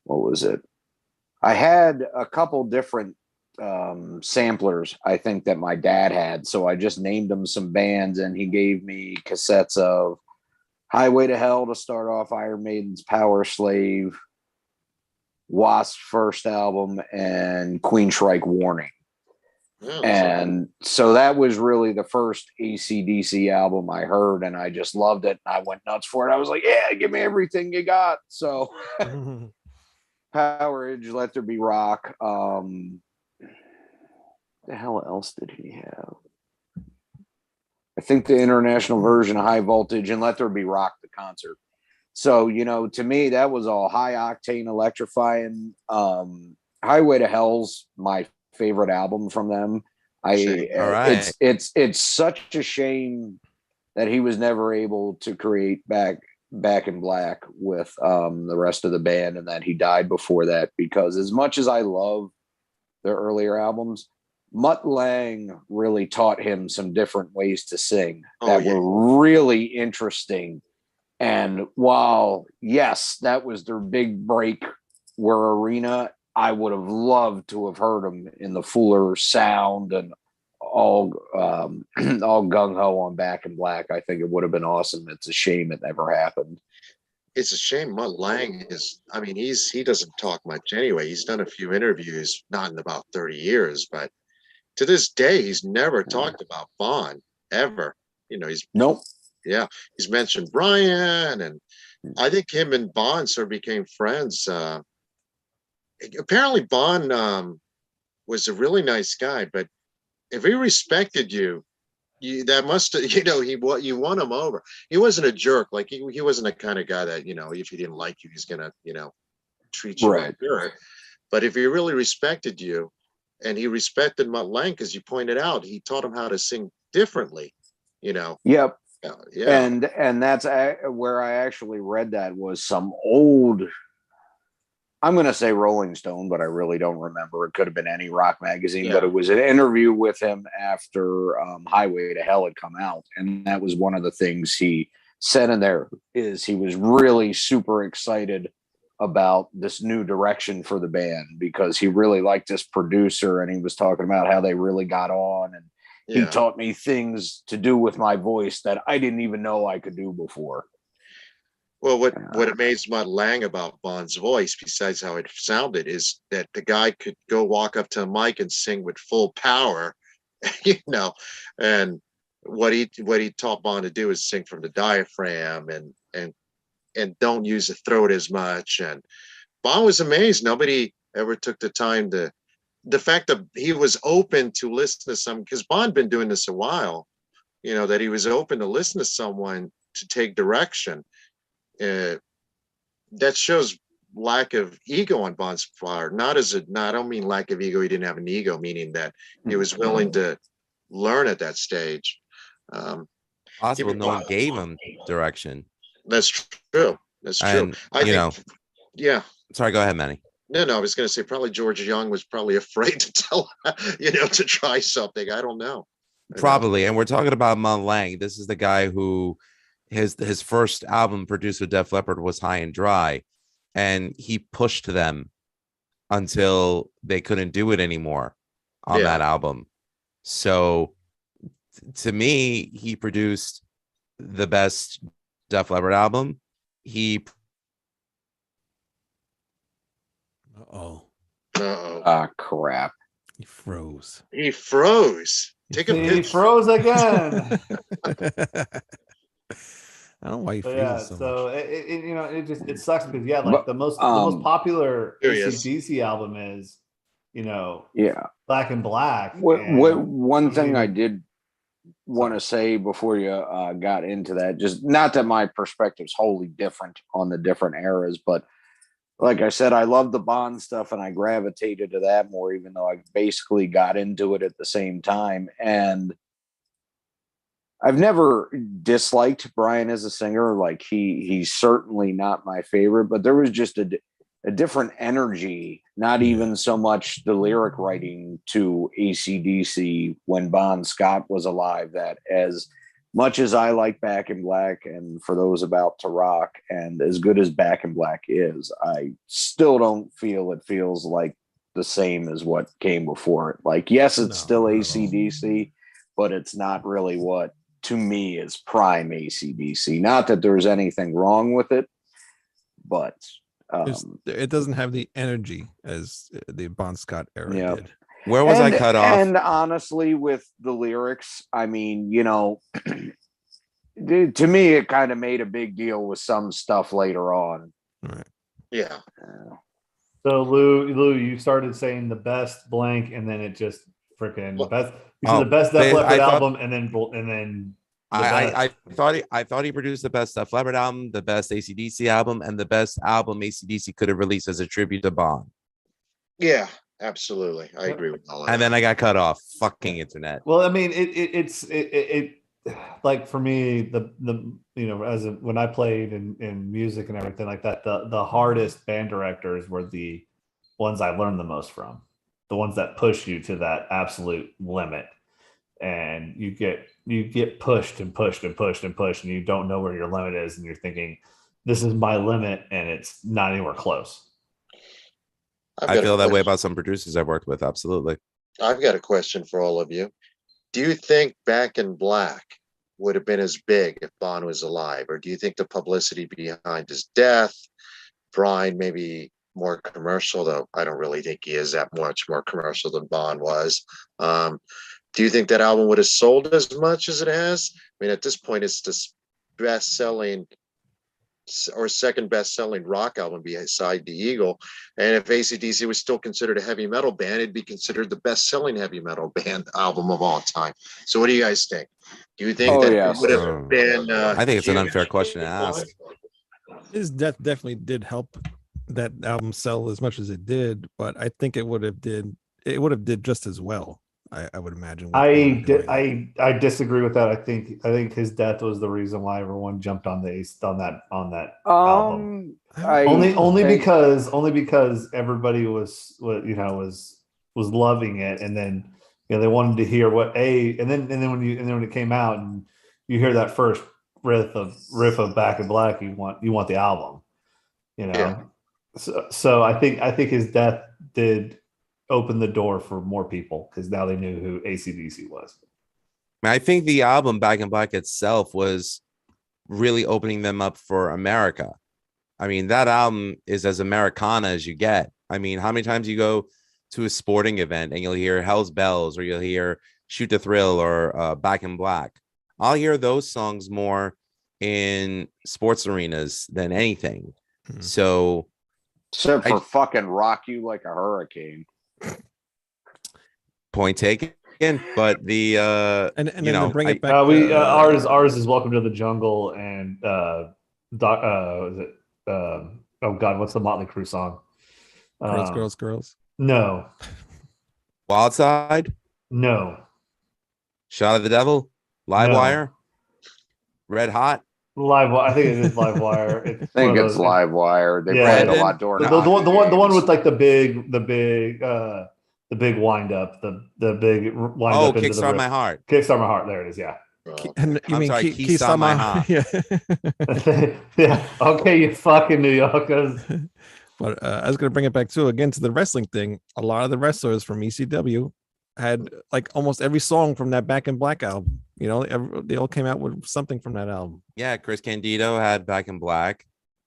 what was it? I had a couple different samplers, I think, that my dad had. So I just named them some bands, and he gave me cassettes of Highway to Hell to start off, Iron Maiden's Power Slave, Wasp's first album, and Queensryche Warning. Oh, And so that was really the first AC/DC album I heard, and I just loved it. I went nuts for it. I was like, yeah, give me everything you got. So Powerage, Let There Be Rock. The hell else did he have? I think the international version of High Voltage and Let There Be Rock, the concert. So, to me, that was all high octane, electrifying. Highway to Hell's my favorite album from them. All right. It's such a shame that he was never able to create Back in Black with the rest of the band, and that he died before that, because as much as I love their earlier albums, Mutt Lange really taught him some different ways to sing that were really interesting. And while, yes, that was their big break, were Arena, I would have loved to have heard them in the fuller sound and all gung-ho on Back in Black. I think it would have been awesome. It's a shame it never happened. It's a shame. Mutt Lange he doesn't talk much anyway. He's done a few interviews, not in about 30 years, but to this day, he's never talked about Bon ever. Nope. Yeah, he's mentioned Brian, and I think him and Bon sort of became friends. Apparently, Bon was a really nice guy, but if he respected you, that must have, you won him over. He wasn't a jerk. Like he wasn't the kind of guy that, if he didn't like you, he's gonna, treat you like dirt. But if he really respected you, and he respected Mutt Lange, because you pointed out, he taught him how to sing differently. Yep. Yeah. And that's where I actually read that was some old, I'm going to say Rolling Stone, but I really don't remember. It could have been any rock magazine, but it was an interview with him after Highway to Hell had come out. And that was one of the things he said in there, is he was really super excited about this new direction for the band, because he really liked this producer, and he was talking about how they really got on, and he taught me things to do with my voice that I didn't even know I could do before. Well, what amazed Mutt Lange about Bon's voice, besides how it sounded, is that the guy could go walk up to a mic and sing with full power, and what he taught Bon to do is sing from the diaphragm and don't use the throat as much. And Bon was amazed. Nobody ever took the time the fact that he was open to listen to some, because Bon been doing this a while, that he was open to listen to someone to take direction. that shows lack of ego on Bond's part. Not I don't mean lack of ego. He didn't have an ego, meaning that he was willing to learn at that stage. Possible no one gave him direction. That's true. That's true. And, I think, yeah. Sorry, go ahead, Manny. No, I was going to say probably George Young was probably afraid to tell, to try something. I don't know. Probably. And we're talking about Mun Lang. This is the guy who his first album produced with Def Leppard was High and Dry. And he pushed them until they couldn't do it anymore on that album. So to me, he produced the best Def Leppard album. Crap. He froze. Take a picture. He froze again. I don't know why he freezes Yeah, so so much. it sucks because like the most popular AC/DC album is Back in Black. One thing I did want to say before you got into that, just not that my perspective is wholly different on the different eras, but like I said, I love the Bond stuff and I gravitated to that more, even though I basically got into it at the same time. And I've never disliked Brian as a singer. Like he's certainly not my favorite, but there was just a different energy, not even so much the lyric writing to AC/DC when Bon Scott was alive, that as much as I like Back in Black and For Those About to Rock, and as good as Back in Black is, I still don't feel it feels like the same as what came before it. Like, yes, it's still AC/DC, but it's not really what to me is prime AC/DC. Not that there's anything wrong with it, but it doesn't have the energy as the Bon Scott era did. Where was I cut off? And honestly, with the lyrics, I mean, to me, it kind of made a big deal with some stuff later on. Right. Yeah. So Lou, you started saying the best blank, and then it just freaking the best. The best Def Leppard album, and then I thought he produced the best Def Leppard album, the best AC/DC album, and the best album AC/DC could have released as a tribute to Bond. Yeah, absolutely. I agree with all of that. And then I got cut off. Fucking internet. Well, I mean, it's like for me, when I played in music and everything like that, the hardest band directors were the ones I learned the most from, the ones that push you to that absolute limit, and you get pushed and pushed and pushed and pushed, and you don't know where your limit is, and you're thinking, this is my limit, and it's not anywhere close. I feel that way about some producers I've worked with. Absolutely. I've got a question for all of you. Do you think Back in Black would have been as big if Bond was alive? Or do you think the publicity behind his death, Brian maybe more commercial, though I don't really think he is that much more commercial than Bond was. Do you think that album would have sold as much as it has? I mean, at this point, it's the best-selling or second best-selling rock album beside The Eagle. And if AC/DC was still considered a heavy metal band, it'd be considered the best-selling heavy metal band album of all time. So what do you guys think? Do you think it would have been... I think it's an unfair question to ask. His death definitely did help that album sell as much as it did, but I think it would have did just as well. I would imagine. I disagree with that. I think his death was the reason why everyone jumped on that album. Only because everybody was loving it, and then they wanted to hear and then when it came out and you hear that first riff of Back in Black, you want the album, Yeah. So I think his death did open the door for more people because now they knew who AC/DC was. I think the album Back in Black itself was really opening them up for America. I mean, that album is as Americana as you get. I mean, how many times you go to a sporting event and you'll hear Hell's Bells or you'll hear Shoot to Thrill or Back in Black. I'll hear those songs more in sports arenas than anything. So except for fucking Rock You Like a Hurricane. Point taken. But the and then bring it back. ours is Welcome to the Jungle and Is it? Oh God, what's the Motley Crue song? Girls. No, Wild Side, no, Shot of the Devil, Live No. Wire, Red Hot. I think it is Live Wire. It's I think one of it's those- Live Wire. They Yeah, played a then- lot during the one games. with like the big wind up, the big wind Oh, up into the Kickstart riff. My Heart. Kickstart My Heart. There it is. Yeah. And you I'm mean sorry, Key Keystone My Sama- Heart. Yeah. Yeah. Okay, you fucking New Yorkers. But I was going to bring it back too again to the wrestling thing. A lot of the wrestlers from ECW had like almost every song from that Back in Black album. You know, they all came out with something from that album. Yeah, Chris Candido had Back in Black.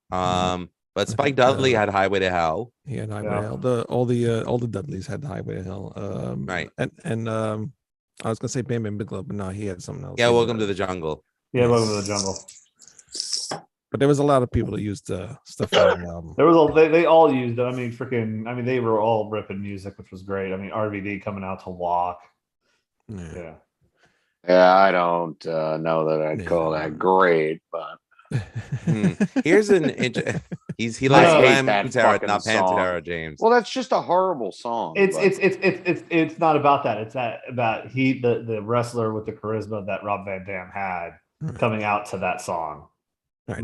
But Spike think, Dudley had Highway to Hell. He had Highway Yeah. to Hell. All the Dudleys had Highway to Hell. Right. And I was gonna say Bam Bam Bigelow, but no, he had something else. Yeah, He had, Welcome to the Jungle. Yeah, Welcome to the Jungle. But there was a lot of people that used stuff on the album. There was they all used it. I mean, they were all ripping music, which was great. I mean, RVD coming out to Walk. Yeah. Yeah, I don't know that I'd call that great, but Here's an he I likes hate Glam that Pantera, fucking not song. Pantera, James. well, that's just a horrible song. but- It's not about that. It's about the wrestler with the charisma that Rob Van Dam had coming out to that song. Right.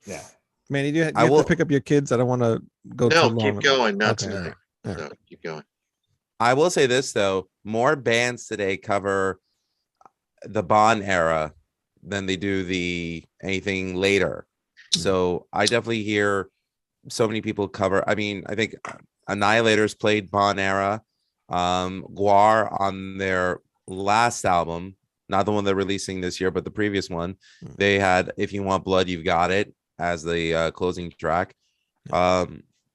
Yeah. Manny, do you have will- to pick up your kids? I don't want to go too No, long. keep going. Not Okay, all tonight. right. No, keep going. I will say this though, more bands today cover the Bond era than they do the anything later. So I definitely hear so many people cover. I mean, I think Annihilators played Bond era. Guar on their last album, not the one they're releasing this year, but the previous one, they had If You Want Blood, You've Got It as the closing track.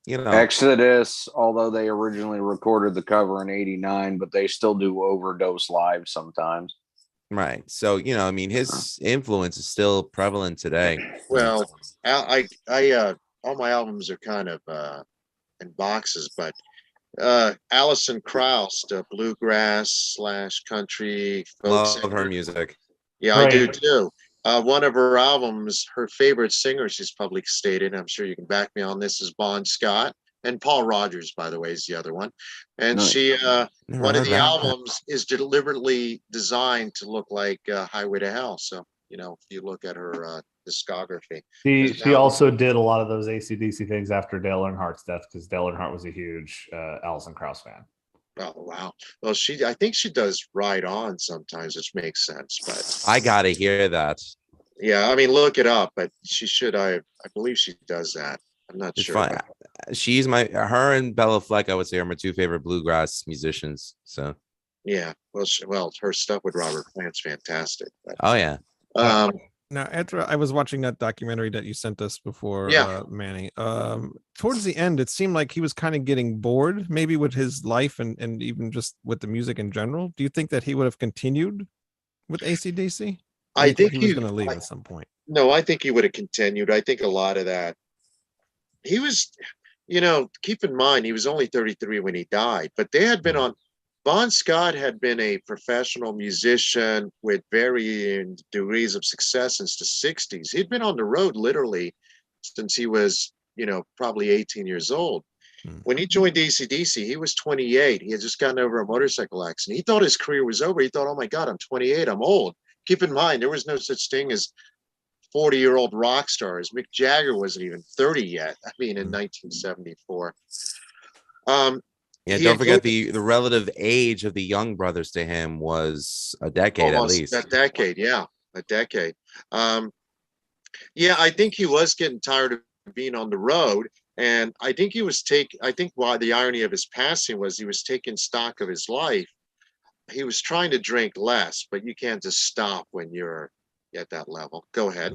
You know, Exodus, although they originally recorded the cover in '89, but they still do Overdose live sometimes. right. So, you know, I mean, his influence is still prevalent today. Well, I all my albums are kind of in boxes, but Alison Krauss, bluegrass / country folk Love singer. her music. Yeah, I do Right. too. One of her albums, her favorite singer, she's publicly stated, I'm sure you can back me on this, is Bon Scott. And Paul Rogers, by the way, is the other one. And Nice. she, Never one of heard the that. albums is deliberately designed to look like Highway to Hell. So, you know, if you look at her discography. She also did a lot of those AC/DC things after Dale Earnhardt's death because Dale Earnhardt was a huge Alison Krauss fan. Oh, wow. Well, I think she does Ride On sometimes, which makes sense. But I gotta hear that. yeah, I mean, look it up, but she should. I believe she does that. I'm not It's sure. fun. She's her and Bella Fleck, I would say, are my two favorite bluegrass musicians. So, Yeah. Well, her stuff with Robert Plant's fantastic. But, oh yeah, Now, after I was watching that documentary that you sent us before, Yeah. Manny, towards the end, it seemed like he was kind of getting bored, maybe with his life and even just with the music in general. Do you think that he would have continued with AC/DC? I think he was going to leave at some point. No, I think he would have continued. I think a lot of that. He was, you know, keep in mind, he was only 33 when he died, but they had been on. Bon Scott had been a professional musician with varying degrees of success since the 60s. He'd been on the road literally since he was, you know, probably 18 years old. When he joined AC/DC, he was 28. He had just gotten over a motorcycle accident. He thought his career was over. He thought, oh my God, I'm 28. I'm old. Keep in mind, there was no such thing as 40-year-old rock stars. Mick Jagger wasn't even 30 yet. I mean, in 1974. yeah. He Don't had forget moved- the relative age of the Young Brothers to him was a decade Almost at least. a decade, yeah, a decade. Yeah, I think he was getting tired of being on the road, and I think I think why the irony of his passing was he was taking stock of his life. He was trying to drink less, but you can't just stop when you're at that level. Go ahead.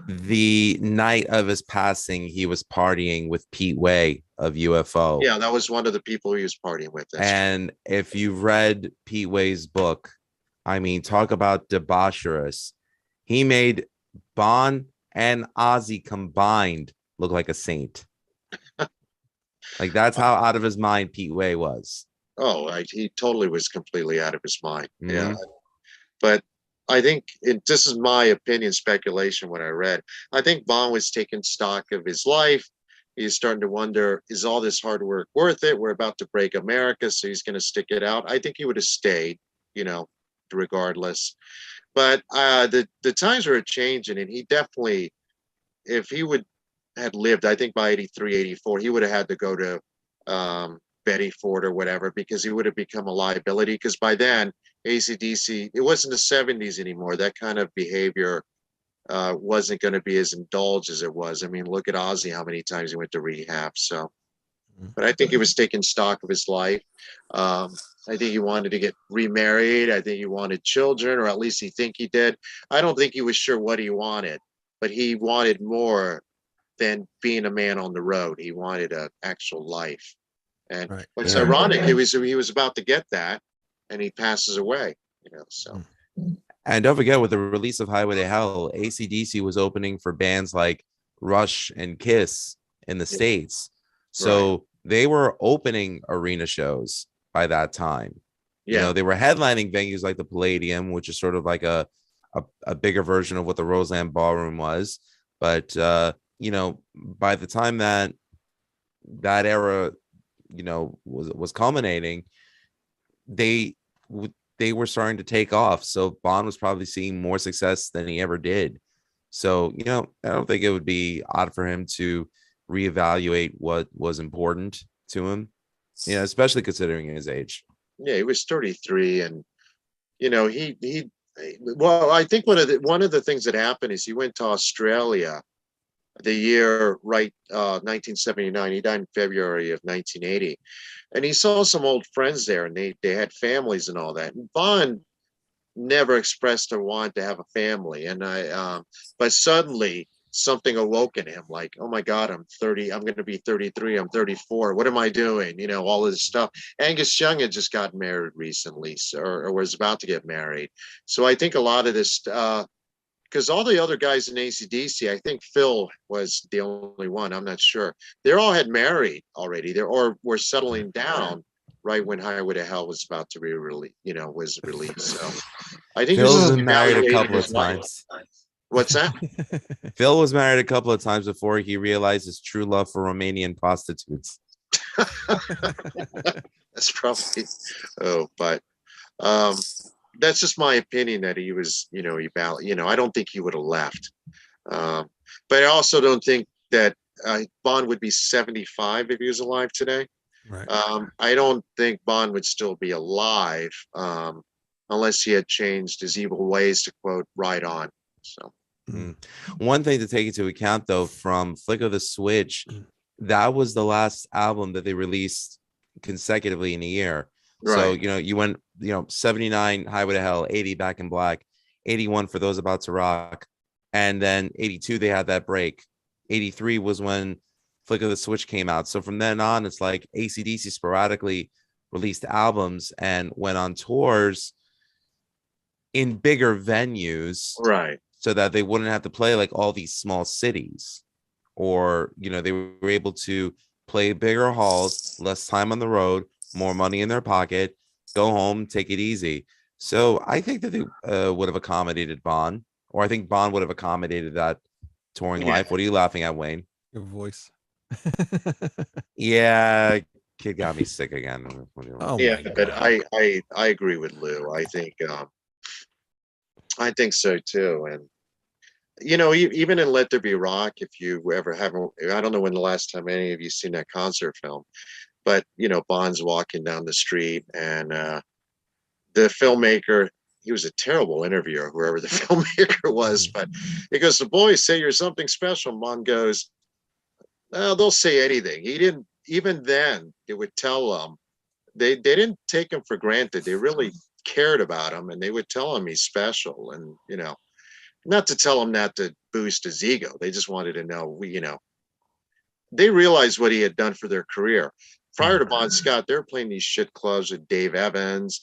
The night of his passing, he was partying with Pete Way of UFO. Yeah, that was one of the people he was partying with. That's And if you've read Pete Way's book, I mean, talk about debaucherous. He made Bon and Ozzy combined look like a saint. Like that's how out of his mind Pete Way was. Oh, he totally was completely out of his mind. Yeah. Mhm. But I think this is my opinion, speculation. What I read, I think Bond was taking stock of his life. He's starting to wonder, is all this hard work worth it? We're about to break America, so he's going to stick it out. I think he would have stayed, regardless. But the times were changing, and he definitely, if he had lived, I think by 83, 84, he would have had to go to Betty Ford or whatever, because he would have become a liability. Because by then, AC/DC, it wasn't the 70s anymore. That kind of behavior wasn't going to be as indulged as it was. I mean, look at Ozzy, how many times he went to rehab. So, but I think he was taking stock of his life. I think he wanted to get remarried. I think he wanted children, or at least he did. I don't think he was sure what he wanted, but he wanted more than being a man on the road. He wanted an actual life. And what's ironic, he was about to get that, and he passes away, so. And don't forget, with the release of Highway to Hell, AC/DC was opening for bands like Rush and Kiss in the States. So they were opening arena shows by that time. They were headlining venues like the Palladium, which is sort of like a bigger version of what the Roseland Ballroom was. But, by the time that era, was culminating, they were starting to take off. So Bond was probably seeing more success than he ever did. So, I don't think it would be odd for him to reevaluate what was important to him, especially considering his age. Yeah, he was 33, and well, I think one of the things that happened is he went to Australia the year 1979. He died in February of 1980, and he saw some old friends there, and they had families and all that. And Bond never expressed a want to have a family, and but suddenly something awoke in him, like, oh my God, I'm 30, I'm going to be 33, I'm 34, what am I doing? All of this stuff. Angus Young had just got married recently, or was about to get married. So I think a lot of this, because all the other guys in AC/DC, I think Phil was the only one, I'm not sure. They all had married already, or were settling down right when Highway to Hell was about to be released, was released. So I think Phil's been married a couple of times. What's that? Phil was married a couple of times before he realized his true love for Romanian prostitutes. That's probably, but that's just my opinion, that he was, I don't think he would have left. But I also don't think that Bond would be 75 if he was alive today. Right. I don't think Bond would still be alive unless he had changed his evil ways, to quote Right On. So one thing to take into account, though, from Flick of the Switch, that was the last album that they released consecutively in a year. Right. So, you went, 79 Highway to Hell, 80 Back in Black, 81 For Those About to Rock. And then 82, they had that break. 83 was when Flick of the Switch came out. So from then on, it's like AC/DC sporadically released albums and went on tours in bigger venues. Right. So that they wouldn't have to play like all these small cities, or, they were able to play bigger halls, less time on the road, more money in their pocket, go home, take it easy. So I think that they would have accommodated Bond, or I think Bond would have accommodated that touring life. What are you laughing at, Wayne? Your voice. Yeah, kid got me sick again. Oh, yeah, but I agree with Lou. I think so too. And even in Let There Be Rock, if you ever haven't, I don't know when the last time any of you seen that concert film, but Bond's walking down the street, and the filmmaker, he was a terrible interviewer, whoever the filmmaker was, but he goes, the boys say you're something special. Bond goes, they'll say anything. He didn't, even then, they would tell him, they didn't take him for granted. They really cared about him, and they would tell him he's special, and not to tell him that to boost his ego. They just wanted to know, they realized what he had done for their career. Prior to Bon Scott, they were playing these shit clubs with Dave Evans.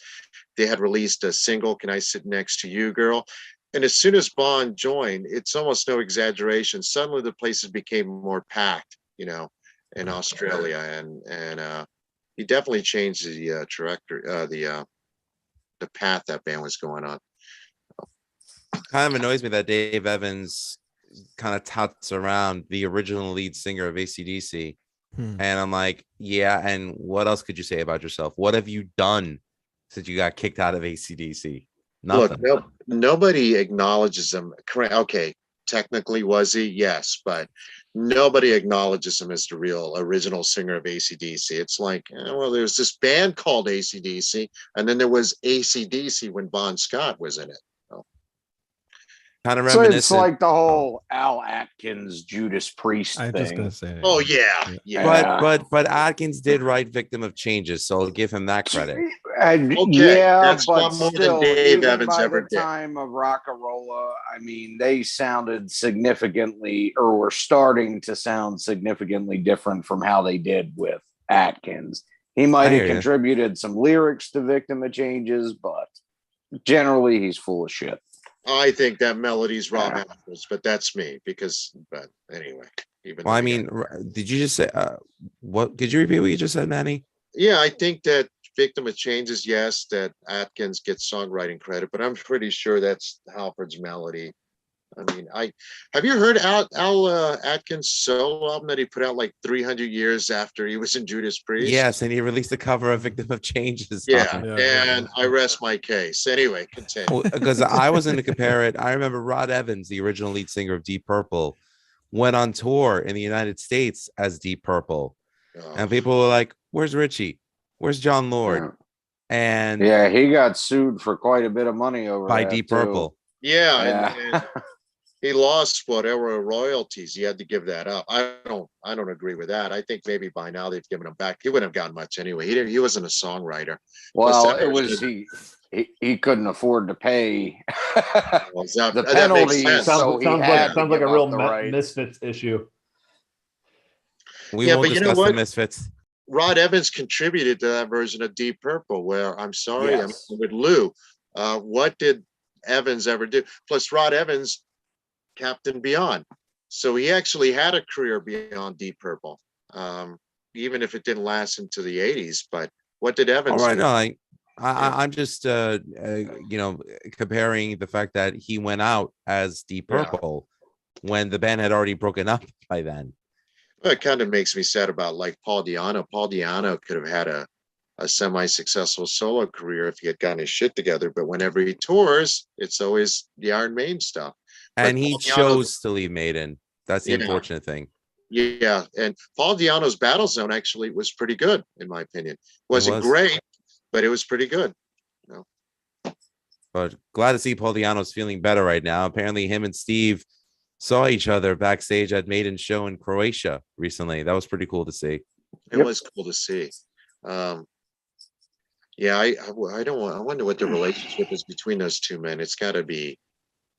They had released a single, Can I Sit Next to You, Girl? And as soon as Bond joined, it's almost no exaggeration, suddenly the places became more packed, in Australia. And he definitely changed the trajectory, the path that band was going on. kind of annoys me that Dave Evans kind of touts around the original lead singer of AC/DC. And I'm like, yeah, and what else could you say about yourself? What have you done since you got kicked out of AC/DC? Nothing. Look, nobody acknowledges him. Okay, technically was he? Yes, but nobody acknowledges him as the real original singer of AC/DC. It's like, well, there's this band called AC/DC, and then there was AC/DC when Bon Scott was in it. Kind of So reminiscent. it's like the whole Al Atkins Judas Priest I was thing. just gonna say. Oh yeah. But Atkins did write "Victim of Changes," so I'll give him that credit. Okay, yeah, that's but one more than still, Dave even Evans by ever the did. time of Rockarola, I mean, they sounded significantly, or were starting to sound significantly different from how they did with Atkins. He might have contributed some lyrics to "Victim of Changes," but generally, he's full of shit. I think that melody's Rob Apples, but that's me but anyway. Well, I mean, did you just say what? Could you repeat what you just said, Manny? Yeah, I think that Victim of Changes, yes, that Atkins gets songwriting credit, but I'm pretty sure that's Halford's melody. I mean, have you heard Al Atkins' solo album that he put out like 300 years after he was in Judas Priest? Yes, and he released a cover of "Victim of Changes." And I rest my case. Anyway, continue. Because I was going to compare it. I remember Rod Evans, the original lead singer of Deep Purple, went on tour in the United States as Deep Purple, and people were like, "Where's Richie? Where's John Lord?" And yeah, he got sued for quite a bit of money over by that Deep too. Purple. Yeah. And he lost whatever royalties. He had to give that up. I don't agree with that. I think maybe by now they've given him back. He wouldn't have gotten much anyway. He wasn't a songwriter. Well, it was he couldn't afford to pay the penalties. Sounds like a real Misfits issue. We won't discuss the Misfits. Rod Evans contributed to that version of Deep Purple, where I'm sorry, I'm with Lou. What did Evans ever do? Plus, Rod Evans, Captain Beyond. So he actually had a career beyond Deep Purple, even if it didn't last into the 80s. But what did Evans do? No, I'm just comparing the fact that he went out as Deep Purple when the band had already broken up by then. Well, it kind of makes me sad about like Paul Di'Anno. Paul Di'Anno could have had a semi-successful solo career if he had gotten his shit together. But whenever he tours, it's always the Iron Maiden stuff. And he chose to leave Maiden. That's the unfortunate thing. Yeah, and Paul Di'Anno's Battle Zone actually was pretty good, in my opinion. Wasn't great, but it was pretty good. But glad to see Paul Di'Anno's feeling better right now. Apparently, him and Steve saw each other backstage at Maiden's show in Croatia recently. That was pretty cool to see. It was cool to see. I wonder what the relationship is between those two men. It's got to be.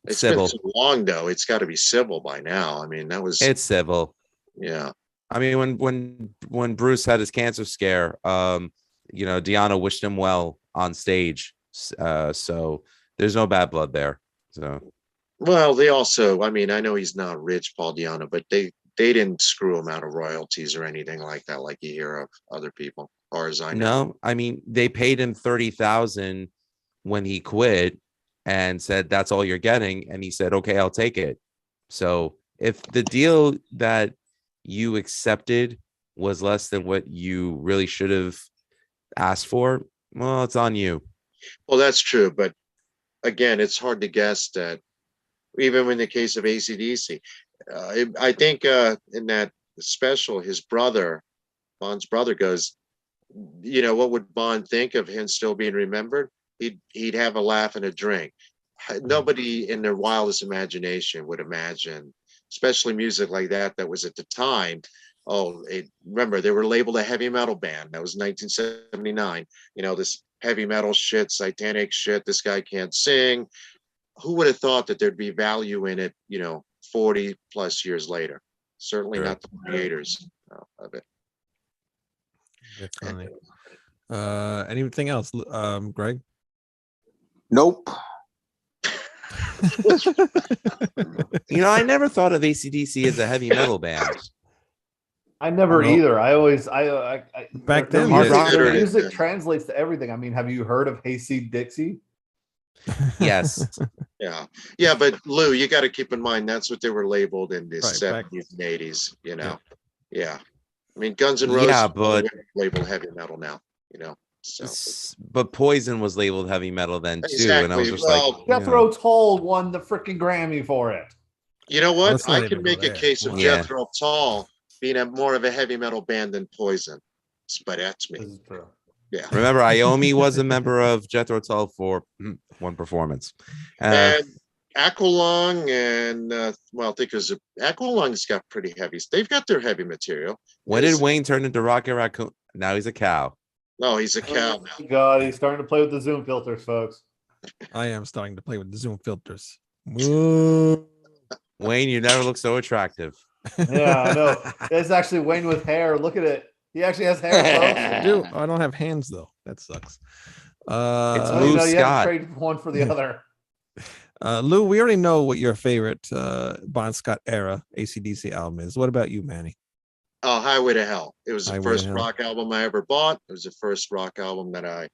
It's civil. been so long though. It's got to be civil by now. I mean, it's civil. Yeah. I mean, when Bruce had his cancer scare, Di'Anno wished him well on stage. So there's no bad blood there. So. Well, they also, I mean, I know he's not rich, Paul Di'Anno, but they didn't screw him out of royalties or anything like that, like you hear of other people, as far as I know. No, I mean, they paid him $30,000 when he quit and said, "That's all you're getting." And he said, "Okay, I'll take it." So if the deal that you accepted was less than what you really should have asked for, well, it's on you. Well, that's true. But again, it's hard to guess that even in the case of AC/DC, I think in that special, his brother, Bond's brother, goes, what would Bond think of him still being remembered? He'd have a laugh and a drink. Nobody in their wildest imagination would imagine, especially music like that was at the time. Remember, they were labeled a heavy metal band. That was 1979. This heavy metal shit, satanic shit. This guy can't sing. Who would have thought that there'd be value in it, 40 plus years later? Certainly not the creators of it. Definitely. Anything else, Greg? Nope. I never thought of AC/DC as a heavy metal band. I never either. I always, back then, their music translates to everything. I mean, have you heard of Hayseed Dixie? Yes. Yeah, but Lou, you got to keep in mind that's what they were labeled in the Right, 70s and 80s, you know. Yeah. I mean, Guns N' Roses Yeah, but labeled heavy metal now, you know. So but Poison was labeled heavy metal then too, exactly. and I was just Well, like, yeah. Jethro Tull won the freaking Grammy for it. you know what? Let's not I even can go make a there. case of Yeah. Jethro Tull being more of a heavy metal band than Poison, but that's me. This is true. Yeah. Remember, Iommi was a member of Jethro Tull for one performance. And Aqualung and well, I think it was Aqualung's got pretty heavy. They've got their heavy material. When did Wayne turn into Rocket Raccoon? Now he's a cow. No, he's a cow Oh, now. God, he's starting to play with the Zoom filters, folks. I am starting to play with the Zoom filters. Whoa. Wayne, you never look so attractive. Yeah, I know. It's actually Wayne with hair. Look at it. He actually has hair, folks. Dude, I don't have hands though. That sucks. It's Oh, Lou you have to Scott. trade one for the other. Lou, we already know what your favorite Bon Scott era AC/DC album is. What about you, Manny? Oh, Highway to Hell. It was the Highway to first Hell. rock album I ever bought. It was the first rock album that I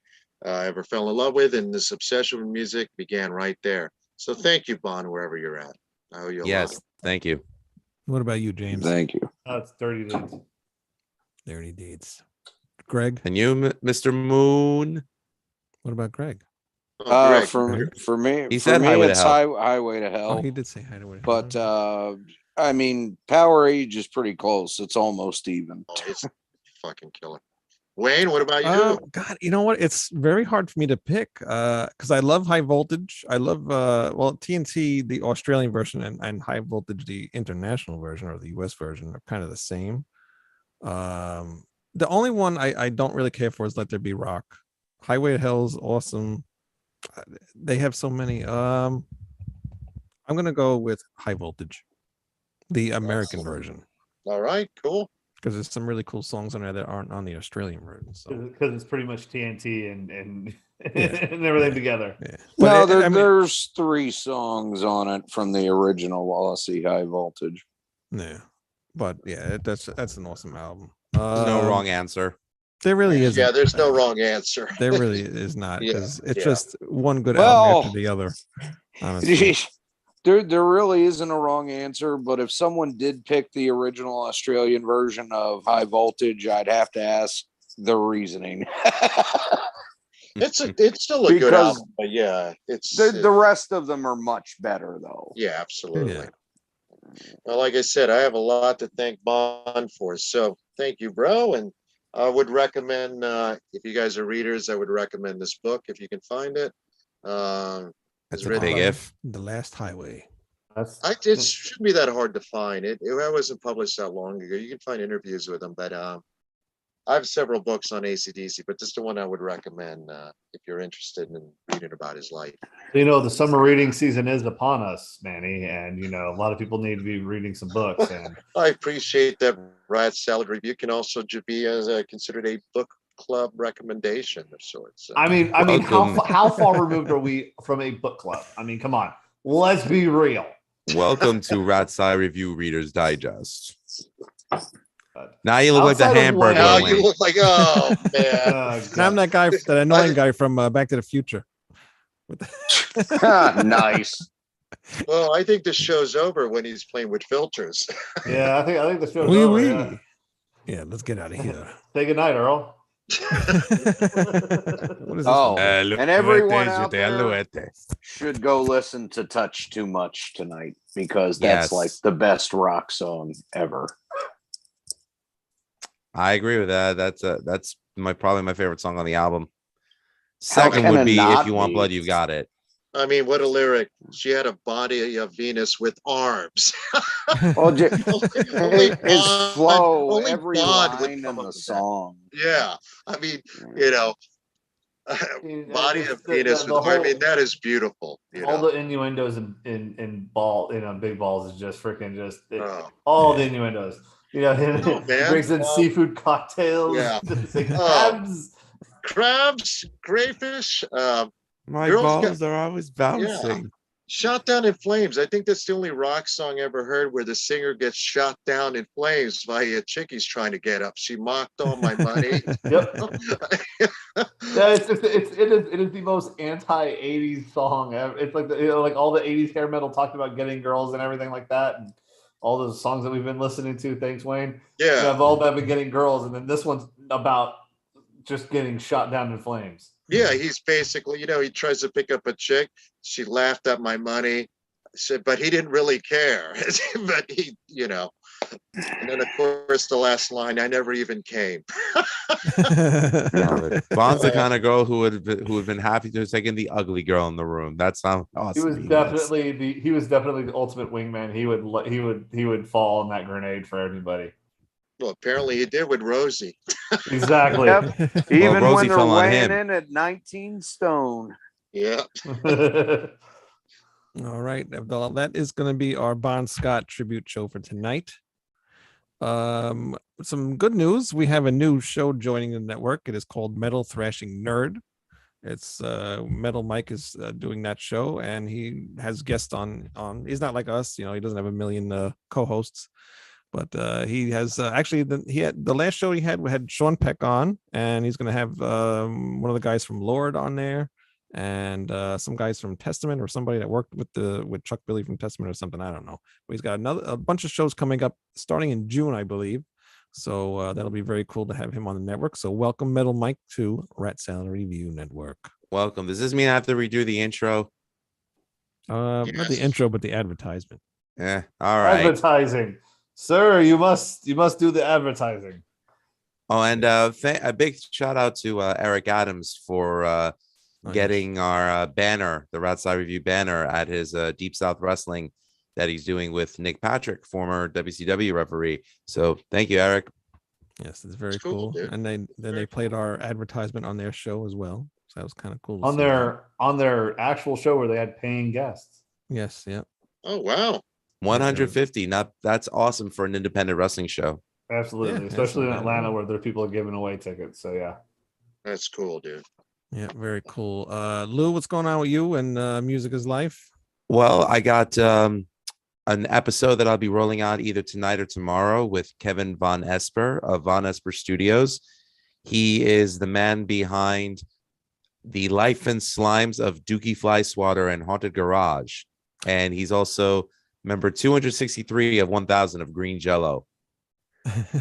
ever fell in love with, and this obsession with music began right there. So thank you, Bon, wherever you're at. I owe you a Yes, lot. thank you. What about you, James? Thank you. That's Dirty Deeds. Dirty Deeds. Greg, And you, Mr. Moon? what about Greg? Oh, Greg, For me, He for said me, Highway to it's Hell. Highway to Oh, Hell. he did say hi to it. But I mean, Power Age is pretty close. It's almost even. oh, it's fucking killer. Wayne, what about you? God, you know what? It's very hard for me to pick because I love High Voltage. I love well TNT, the Australian version, and High Voltage, the international version or the US version, are kind of the same. The only one I don't really care for is Let There Be Rock. Highway to Hell is awesome. They have so many. I'm gonna go with High Voltage, the American version, All right, cool. because there's some really cool songs on there that aren't on the Australian version. So Because it's pretty much TNT and Yeah. and everything together. yeah, No, I mean, there's 3 songs on it from the original Aussie High Voltage. yeah, but yeah, that's an awesome album. There's no wrong answer. There really is. Yeah, there's no wrong answer. There really is not, Yeah, because it's yeah. just one good Well, album after the other. Honestly. There really isn't a wrong answer, but if someone did pick the original Australian version of High Voltage, I'd have to ask the reasoning. It's still a good Because album, but yeah, it's The rest of them are much better, though. yeah, absolutely. Yeah. Well, like I said, I have a lot to thank Bond for. So thank you, bro. And I would recommend, if you guys are readers, I would recommend this book if you can find it. That's It's a written big by- if. The Last Highway. That's It shouldn't be that hard to find. It wasn't published that long ago. You can find interviews with them, but I have several books on AC/DC, but this is the one I would recommend if you're interested in reading about his life. the summer reading season is upon us, Manny, and a lot of people need to be reading some books. And I appreciate that. Rat Salad Review can also be considered a book club recommendation of sorts. I mean, Welcome. how far removed are we from a book club? I mean, come on, let's be real. Welcome to Rat's Eye Review Reader's Digest. But Now you look like the outside of hamburger. now Wayne. you Wayne. look like, oh man. God. I'm that guy, that annoying guy from Back to the Future. With the- Nice. Well, I think the show's over when he's playing with filters. Yeah, I think the show's Wee over. wee. Yeah. Yeah, let's get out of here. Say goodnight, Earl. What is this? Oh, one? and everyone out there should go listen to Touch Too Much tonight, because that's Yes. like the best rock song ever. I agree with that. That's probably my favorite song on the album. How Second can would it be not If You Want be? Blood, You've Got It. I mean, what a lyric. She had a body of Venus with arms. Well, Only his Bond- flow, only every Bond would line in come up the with that. song. Yeah. I mean, body of The- Venus the with arms. I mean, whole- that is beautiful. all the innuendos in big balls is just freaking Oh, all the innuendos. Him Oh, man. brings in seafood cocktails. Yeah. It's like, Oh. crabs. crabs, crayfish. My Girls got- balls are always bouncing. Shot Down in Flames. I think that's the only rock song I ever heard where the singer gets shot down in flames by a chick he's trying to get up. She mocked all my money. Yep. Yeah, it is the most anti-80s song ever. It's like like all the 80s hair metal talked about getting girls and everything like that, and all those songs that we've been listening to. Thanks, Wayne. Yeah. Have all that been getting girls, and then this one's about just getting shot down in flames. Yeah, he's basically, he tries to pick up a chick. She laughed at my money, but he didn't really care. But he, and then of course the last line, I never even came. Vaughn's the kind of girl who would have been happy to have taken the ugly girl in the room. That's how awesome. He was definitely the ultimate wingman. He would fall in that grenade for everybody. Well, apparently he did with Rosie. Exactly. Yep. Even Rosie when they're fell on weighing him. in at 19 stone. Yeah. All right. Well, that is going to be our Bon Scott tribute show for tonight. Some good news. We have a new show joining the network. It is called Metal Thrashing Nerd. It's Metal Mike is doing that show, and he has guests on. He's not like us, he doesn't have a million co-hosts, but he has actually the last show he had Sean Peck on, and he's going to have one of the guys from Lord on there, and some guys from Testament, or somebody that worked with Chuck Billy from Testament or something. I don't know, but he's got a bunch of shows coming up starting in June, I believe. So that'll be very cool to have him on the network. So welcome, Metal Mike, to Rat Salad Review Network. Welcome. Does this mean I have to redo the intro? Yes. Not the intro, but the advertisement. Yeah. All right. Advertising, sir. You must do the advertising. Oh, and a big shout out to Eric Adams for getting our banner, the Rat Salad Review banner, at his Deep South Wrestling that he's doing with Nick Patrick, former WCW referee. So thank you, Eric. Yes, it's very It's cool, cool. dude. And they played our advertisement on their show as well. So that was kind of cool. to On see that. their actual show where they had paying guests. Yes, yeah. Oh, wow. 150. That's awesome for an independent wrestling show. Absolutely, Yeah, especially in that's not bad at Atlanta all. where there are people giving away tickets. So yeah. That's cool, dude. Yeah, very cool. Lou, what's going on with you and Music is Life? Well, I got an episode that I'll be rolling out either tonight or tomorrow with Kevin Von Esper of Von Esper Studios. He is the man behind the Life and Slimes of Dookie Fly Swatter and Haunted Garage. And he's also member 263 of 1000 of Green Jello.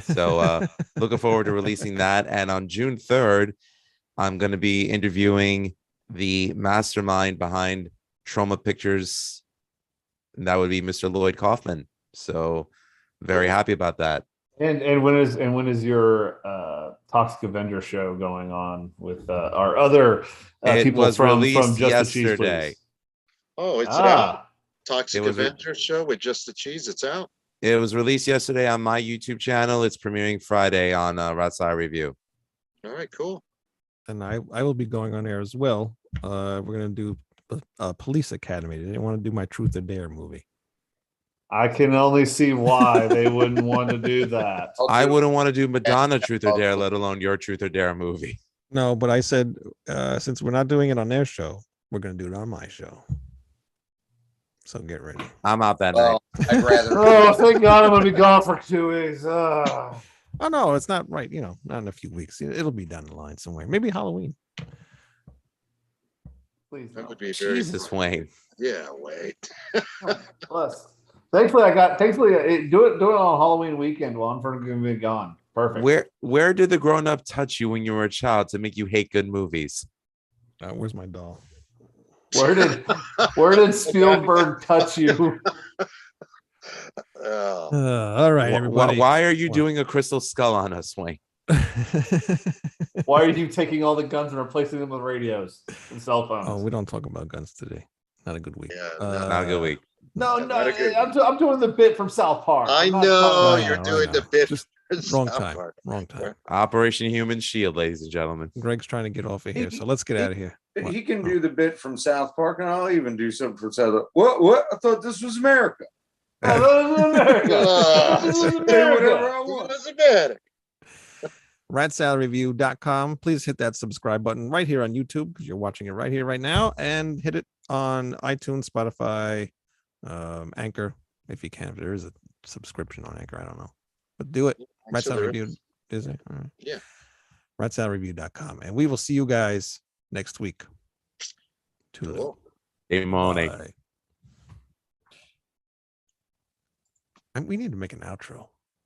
So looking forward to releasing that. And on June 3rd, I'm going to be interviewing the mastermind behind Trauma Pictures. And that would be Mr. Lloyd Kaufman. So very happy about that. And when is your Toxic Avenger show going on with our other It people was from released Just the Cheese, yesterday. Please? Oh, it's out. Ah, Toxic It was a- Avenger show with Just the Cheese. It's out. It was released yesterday on my YouTube channel. It's premiering Friday on Rat Salad Review. All right, cool. And I will be going on there as well. We're going to do Police Academy. They didn't want to do my Truth or Dare movie. I can only see why they wouldn't want to do that. I wouldn't want to do Madonna Truth or Dare, let alone your Truth or Dare movie. No, but I said, since we're not doing it on their show, we're going to do it on my show. So get ready. I'm out that night. Well, I'd rather. Oh, thank God I'm going to be gone for 2 weeks. Oh, no, it's not right. Not in a few weeks. It'll be down the line somewhere. Maybe Halloween. Please, That no. would be very. Jesus, Wayne. Yeah, wait. Plus, thankfully, do it on Halloween weekend while I'm going to be gone. Perfect. Where did the grown up touch you when you were a child to make you hate good movies? Where's my doll? Where did Spielberg touch you? Oh, All right, everybody. Why are you doing a crystal skull on us, Wayne? Why are you taking all the guns and replacing them with radios and cell phones? Oh, we don't talk about guns today. Not a good week. Yeah, Not a good week. No, Not a good- I'm doing the bit from South Park. I I'm not know talking I you're about- know, I doing the know. bit. Just for wrong South time. Park. Wrong time. Operation Human Shield, ladies and gentlemen. Greg's trying to get off of here, so let's get out of here. What? He can do the bit from South Park, and I'll even do something from South Park. What? I thought this was America. Oh, this is America. This is Say whatever America. I want. Doesn't matter. ratsaladreview.com. Please hit that subscribe button right here on YouTube because you're watching it right here, right now, and hit it on iTunes, Spotify, Anchor, if you can. If there is a subscription on Anchor, I don't know, but do it. Right So Sound there Review, is it? All right. Yeah. RightSoundReview.com, and we will see you guys next week. Cool. Hey, Monet. Bye. And we need to make an outro.